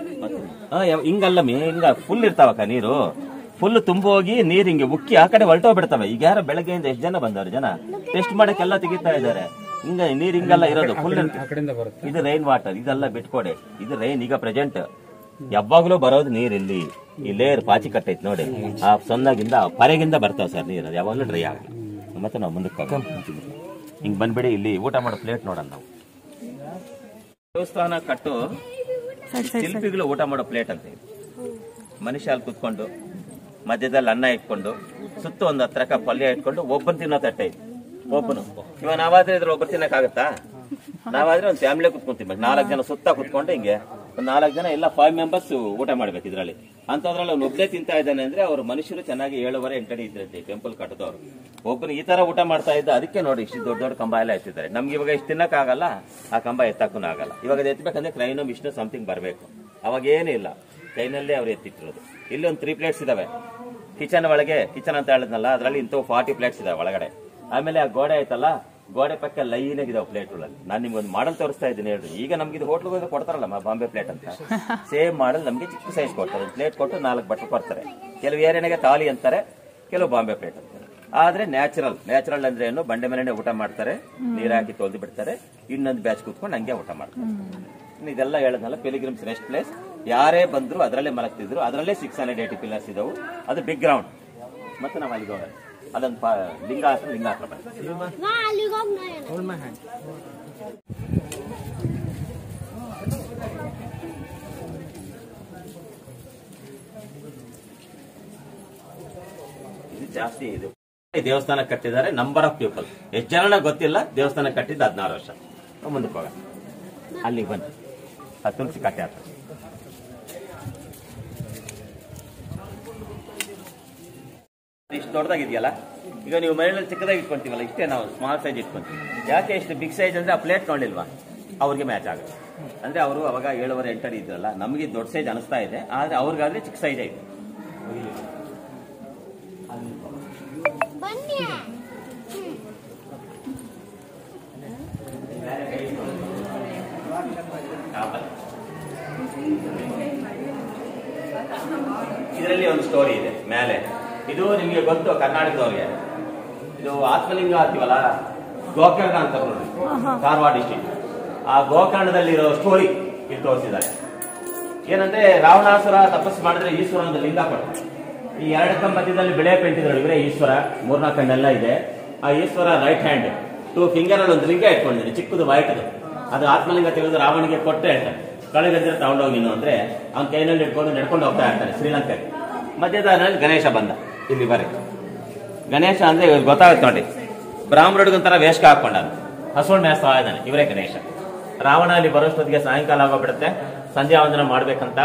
ಹಿಂಗಲ್ಲ ಹಿಂಗ ಫುಲ್ ಇರ್ತಾವಕ್ಕ ನೀರು. ಫುಲ್ ತುಂಬಿ ಹೋಗಿ ನೀರ್ ಹಿಂಗೆ ಉಕ್ಕಿ ಆ ಕಡೆ ಹೊರಟೋಗ್ಬಿಡ್ತವೆ. ಈಗ ಯಾರು ಬೆಳಗ್ಗೆಯಿಂದ ಎಷ್ಟು ಜನ ಬಂದವ್ರು, ಜನ ಟೆಸ್ಟ್ ಮಾಡಕ್ಕೆಲ್ಲ ತೆಗಿತಾ ಇದ್ದಾರೆ. ಹಿಂಗ ನೀರ್ ಹಿಂಗೆಲ್ಲ ಇರೋದು ಫುಲ್. ಇದು ರೈನ್ ವಾಟರ್, ಇದೆಲ್ಲ ಬಿಟ್ಕೊಡೆ. ಇದು ರೈನ್ ಈಗ ಪ್ರೆಸೆಂಟ್ ಯಾವಾಗ್ಲೂ ಬರೋದು ನೀರ್ ಇಲ್ಲಿ. ಈ ಲೇಯರ್ ಪಾಚಿ ಕಟ್ಟೈತಿ ನೋಡಿ, ಆ ಸೊನ್ನಾಗಿಂದ ಪರೆಗಿಂದ ಬರ್ತಾವ ಸರ್ ನೀರು. ಅದು ಯಾವಾಗ್ಲೂ ಡ್ರೈ ಆಗಲಿ. ಮತ್ತೆ ನಾವು ಮುಂದಕ್ಕೆ ಹಿಂಗ್ ಬಂದ್ಬಿಡಿ. ಇಲ್ಲಿ ಊಟ ಮಾಡೋ ಪ್ಲೇಟ್ ನೋಡೋಣ ನಾವು. ದೇವಸ್ಥಾನ ಕಟ್ಟು ಶಿಲ್ಪಿಗಳು ಊಟ ಮಾಡೋ ಪ್ಲೇಟ್ ಅಂತ ಇದೆ. ಮನುಷ್ಯ ಅಲ್ಲಿ ಕುತ್ಕೊಂಡು ಮಧ್ಯದಲ್ಲಿ ಅನ್ನ ಇಟ್ಕೊಂಡು ಸುತ್ತ ಒಂದು ಹತ್ರಕ ಪಲ್ಯ ಇಟ್ಕೊಂಡು ಒಬ್ಬನ್ ತಿನ್ನೋ ತಟ್ಟೆ ಇದೆ. ಒಬ್ಬನು ಇವಾಗ ನಾವಾದ್ರೆ ಇದ್ರ ಒಬ್ಬರು ತಿನ್ನಕ್ಕಾಗತ್ತಾ? ನಾವಾದ್ರೆ ಒಂದು ಫ್ಯಾಮಿಲಿ ಕುತ್ಕೊಂತೀವಿ. 4 ಜನ ಸುತ್ತ ಕುತ್ಕೊಂಡು ಹಿಂಗೆ ಒಂದು 4 ಜನ ಎಲ್ಲ 5 ಮೆಂಬರ್ಸ್ ಊಟ ಮಾಡ್ಬೇಕು ಇದ್ರಲ್ಲಿ. ಅಂತದ್ರಲ್ಲಿ ಅವ್ನು ಒಬ್ಬನೇ ತಿಂತಾ ಇದ್ದಾನೆ ಅಂದ್ರೆ ಅವ್ರ ಮನುಷ್ಯರು ಚೆನ್ನಾಗಿ 7.5-8 ಅಡಿ ಇದ್ರಂತೆ ಟೆಂಪಲ್ ಕಟ್ಟದವ್ರು. ಒಬ್ಬನು ಈ ತರ ಊಟ ಮಾಡ್ತಾ ಇದ್ದ. ಅದಕ್ಕೆ ನೋಡಿ ಇಷ್ಟು ದೊಡ್ಡ ದೊಡ್ಡ ಕಂಬ ಎಲ್ಲ ಎತ್ತಿದ್ದಾರೆ. ನಮ್ಗೆ ಇವಾಗ ಇಷ್ಟು ತಿನ್ನಕ್ ಆಗಲ್ಲ, ಆ ಕಂಬ ಎತ್ತಕ್ಕೂ ಆಗಲ್ಲ. ಇವಾಗ ಅದು ಎತ್ತಬೇಕಂದ್ರೆ ಕ್ರೈನೋ ಮಿಷನ್ ಸಮಥಿಂಗ್ ಬರಬೇಕು. ಅವಾಗ ಏನಿಲ್ಲ, ಕೈನಲ್ಲೇ ಅವ್ರು ಎತ್ತಿಟ್ಟಿರೋದು. ಇಲ್ಲಿ ಒಂದು 3 ಪ್ಲೇಟ್ಸ್ ಇದಾವೆ ಕಿಚನ್ ಒಳಗೆ. ಕಿಚನ್ ಅಂತ ಹೇಳಿದ್ನಲ್ಲ, ಅದರಲ್ಲಿ ಇಂಥವು 40 ಪ್ಲೇಟ್ಸ್ ಇದಾವೆ ಒಳಗಡೆ. ಆಮೇಲೆ ಆ ಗೋಡೆ ಆಯ್ತಲ್ಲ, ಗೋಡೆ ಪಕ್ಕ ಲೈನ್ ಆಗಿದಾವೆ ಪ್ಲೇಟ್ಗಳಲ್ಲಿ. ನಾನು ನಿಮ್ಗೊಂದು ಮಾಡಲ್ ತೋರಿಸ್ತಾ ಇದ್ದೀನಿ ಹೇಳ್ರಿ. ಈಗ ನಮ್ಗೆ ಇದು ಹೋಟ್ಲಿಗೆ ಕೊಡ್ತಾರಲ್ಲ ಬಾಂಬೆ ಪ್ಲೇಟ್ ಅಂತ, ಸೇಮ್ ಮಾಡಲ್ ನಮ್ಗೆ ಚಿಕ್ಕ ಸೈಜ್ ಕೊಡ್ತಾರೆ. ಒಂದು ಪ್ಲೇಟ್ ಕೊಟ್ಟು 4 ಬಟ್ಟೆ ಕೊಡ್ತಾರೆ. ಕೆಲವು ಏರಿಯಾಗೆ ತಾಲಿ ಅಂತಾರೆ, ಕೆಲವು ಬಾಂಬೆ ಪ್ಲೇಟ್ ಅಂತಾರೆ. ಆದ್ರೆ ನ್ಯಾಚುರಲ್ ಅಂದ್ರೆ ಏನು, ಬಂಡೆ ಮನೆನೇ ಊಟ ಮಾಡ್ತಾರೆ, ನೀರ್ ಹಾಕಿ ತೊಳೆದು ಬಿಡ್ತಾರೆ, ಇನ್ನೊಂದು ಬ್ಯಾಚ್ ಕೂತ್ಕೊಂಡು ಹಂಗೆ ಊಟ ಮಾಡ್ತಾರೆ. ಇದೆಲ್ಲ ಹೇಳದ್ನಲ್ಲ ಪಿಲಿಗ್ರಿಮ್ಸ್ ರೆಸ್ಟ್ ಪ್ಲೇಸ್. ಯಾರೇ ಬಂದ್ರು ಅದರಲ್ಲೇ ಮಲಗ್ತಿದ್ರು. ಅದರಲ್ಲೇ 680 ಪಿಲ್ಲರ್ಸ್ ಇದಾವು. ಅದು ಬಿಗ್ ಗ್ರೌಂಡ್. ಮತ್ತೆ ನಾವು ಅಲ್ಲಿಗೆ ಹೋಗೋಣ. ಅದೊಂದು ಲಿಂಗ ಹತ್ರ ಬರ್ತದೆ. ಇದು ಜಾಸ್ತಿ. ಇದು ದೇವಸ್ಥಾನ ಕಟ್ಟಿದ್ದಾರೆ. ನಂಬರ್ ಆಫ್ ಪೀಪಲ್ ಎಷ್ಟು ಜನ ಗೊತ್ತಿಲ್ಲ. ದೇವಸ್ಥಾನ ಕಟ್ಟಿದ್ದು 16 ವರ್ಷ. ಮುಂದಕ್ಕೆ ಹೋಗೋಣ. ಅಲ್ಲಿಗೆ ಬನ್ನಿ. ತುಳಸಿ ಕಟ್ಟೆ ಹತ್ರ ಇಷ್ಟು ದೊಡ್ಡದಾಗಿದೆಯಲ್ಲ. ಈಗ ನೀವು ಮನೆಯಲ್ಲಿ ಚಿಕ್ಕದಾಗಿ ಇಟ್ಕೊಂತೀವಲ್ಲ, ಇಷ್ಟೇ ನಾವು ಸ್ಮಾಲ್ ಸೈಜ್ ಇಟ್ಕೊಂತೀವಿ. ಯಾಕೆ ಇಷ್ಟು ಬಿಗ್ ಸೈಜ್ ಅಂದ್ರೆ ಆ ಪ್ಲೇಟ್ ನೋಡಿಲ್ವಾ, ಅವ್ರಿಗೆ ಮ್ಯಾಚ್ ಆಗುತ್ತೆ. ಅಂದ್ರೆ ಅವರು ಅವಾಗ 7.5-8 ಅಡಿ ಇದ್ರಲ್ಲ, ನಮಗೆ ದೊಡ್ಡ ಸೈಜ್ ಅನಿಸ್ತಾ ಇದೆ. ಆದ್ರೆ ಅವ್ರಿಗಾದ್ರೆ ಚಿಕ್ಕ ಸೈಜ್ ಇದೆ. ಇದರಲ್ಲಿ ಒಂದು ಸ್ಟೋರಿ ಇದೆ ಮೇಲೆ. ಇದು ನಿಮಗೆ ಗೊತ್ತು ಕರ್ನಾಟಕದವ್ರಿಗೆ. ಇದು ಆತ್ಮಲಿಂಗ ಹಾಕ್ತೀವಲ್ಲ, ಗೋಕರ್ಣ ಅಂತ ನೋಡಿ, ಕಾರವಾರ ಡಿಸ್ಟ್ರಿಕ್ಟ್. ಆ ಗೋಕರ್ಣದಲ್ಲಿರೋ ಸ್ಟೋರಿ ಇಲ್ಲಿ ತೋರಿಸಿದ್ದಾರೆ. ಏನಂದ್ರೆ ರಾವಣಾಸುರ ತಪಸ್ಸು ಮಾಡಿದ್ರೆ ಈಶ್ವರ ಒಂದು ಲಿಂಗ ಕೊಡ್ತಾರೆ. ಈ 2 ಮಧ್ಯದಲ್ಲಿ ಬೆಳೆ ಪೆಂಟಿದ್ರು ಇವರೇ ಈಶ್ವರ. 4 ಕಣ್ಣೆಲ್ಲ ಇದೆ. ಆ ಈಶ್ವರ ರೈಟ್ ಹ್ಯಾಂಡ್ 2 ಫಿಂಗರ್ ಅಲ್ಲಿ ಒಂದು ಲಿಂಗ ಇಟ್ಕೊಂಡಿದ್ದಾರೆ, ಚಿಕ್ಕದು ವೈಟ್ದು. ಅದು ಆತ್ಮಲಿಂಗ ತೆಗೆದು ರಾವಣಿಗೆ ಕೊಟ್ಟು ಹೇಳ್ತಾರೆ, ಕಳೆಗಂದ್ರೆ ತಗೊಂಡೋಗಿ ನೀನು ಅಂದ್ರೆ ಅವ್ನ ಕೈನಲ್ಲಿ ಇಟ್ಕೊಂಡು ನಡ್ಕೊಂಡು ಹೋಗ್ತಾ ಇರ್ತಾನೆ ಶ್ರೀಲಂಕಾಗೆ. ಮಧ್ಯದಲ್ಲಿ ಗಣೇಶ ಬಂದ ಇಲ್ಲಿ ಬರೀ. ಗಣೇಶ ಅಂದ್ರೆ ಗೊತ್ತಾಗುತ್ತೆ ನೋಡಿ, ಬ್ರಾಹ್ಮಣರಿಗೊಂಥರ ವೇಷ ಹಾಕೊಂಡ ಹಸುಳ್ ಮೇಸ್ತಾ ಇದ್ದಾನೆ. ಇವರೇ ಗಣೇಶ. ರಾವಣ ಅಲ್ಲಿ ಬರೋಷ್ಟೊತ್ತಿಗೆ ಸಾಯಂಕಾಲ ಆಗೋಗ್ಬಿಡುತ್ತೆ. ಸಂಧ್ಯಾ ವಂದನ ಮಾಡ್ಬೇಕಂತ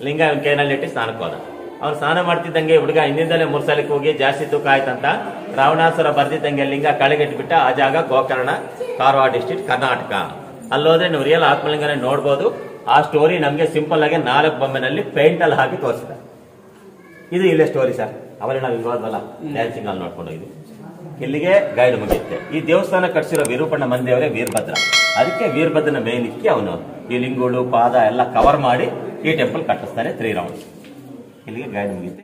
ಲಿಂಗ ಅವನ ಕೈನಲ್ಲಿ ಇಟ್ಟು ಸ್ನಾನಕ್ಕೆ ಹೋದ. ಅವ್ನು ಸ್ನಾನ ಮಾಡ್ತಿದ್ದಂಗೆ ಹುಡುಗ ಹಿಂದಿಂದಲೇ 3 ಸಲಕ್ಕೆ ಹೋಗಿ ಜಾಸ್ತಿ ತೂಕ ಆಯ್ತಂತ ರಾವಣಾಸುರ ಬರ್ದಿದ್ದಂಗೆ ಲಿಂಗ ಕೆಳಗಿಟ್ಬಿಟ್ಟ. ಆ ಜಾಗ ಗೋಕರ್ಣ, ಕಾರವಾರ ಡಿಸ್ಟ್ರಿಕ್ಟ್, ಕರ್ನಾಟಕ. ಅಲ್ಲೋದ್ರೆ ನೀವು ರಿಯಲ್ ಆತ್ಮಲಿಂಗನೇ ನೋಡ್ಬೋದು. ಆ ಸ್ಟೋರಿ ನಮ್ಗೆ ಸಿಂಪಲ್ ಆಗಿ 4 ಬೊಮ್ಮೆನಲ್ಲಿ ಪೇಂಟ್ ಅಲ್ಲಿ ಹಾಕಿ ತೋರಿಸಿದ್ದಾರೆ. ಇದು ಇಲ್ಲೇ ಸ್ಟೋರಿ ಸರ್. ಅವರೇ ನಾವು ಇಲ್ವಲ್ಲ ಡ್ಯಾನ್ಸಿಂಗ್ ಅಲ್ಲಿ ನೋಡ್ಕೊಂಡು ಇದು ಇಲ್ಲಿಗೆ ಗೈಡ್ ಮುಗಿಯುತ್ತೆ. ಈ ದೇವಸ್ಥಾನ ಕಟ್ಸಿರೋ ವಿರೂಪಣ್ಣ ಮಂದಿಯವರೇ ವೀರಭದ್ರ. ಅದಕ್ಕೆ ವೀರಭದ್ರನ ಮೇಲಿಕ್ಕಿ ಅವನು ಈ ಲಿಂಗುಳು ಪಾದ ಎಲ್ಲ ಕವರ್ ಮಾಡಿ ಈ ಟೆಂಪಲ್ ಕಟ್ಟಿಸ್ತಾನೆ 3 ರೌಂಡ್ಸ್. ಇಲ್ಲಿಗೆ ಗೈಡ್ ಮುಗಿಯುತ್ತೆ.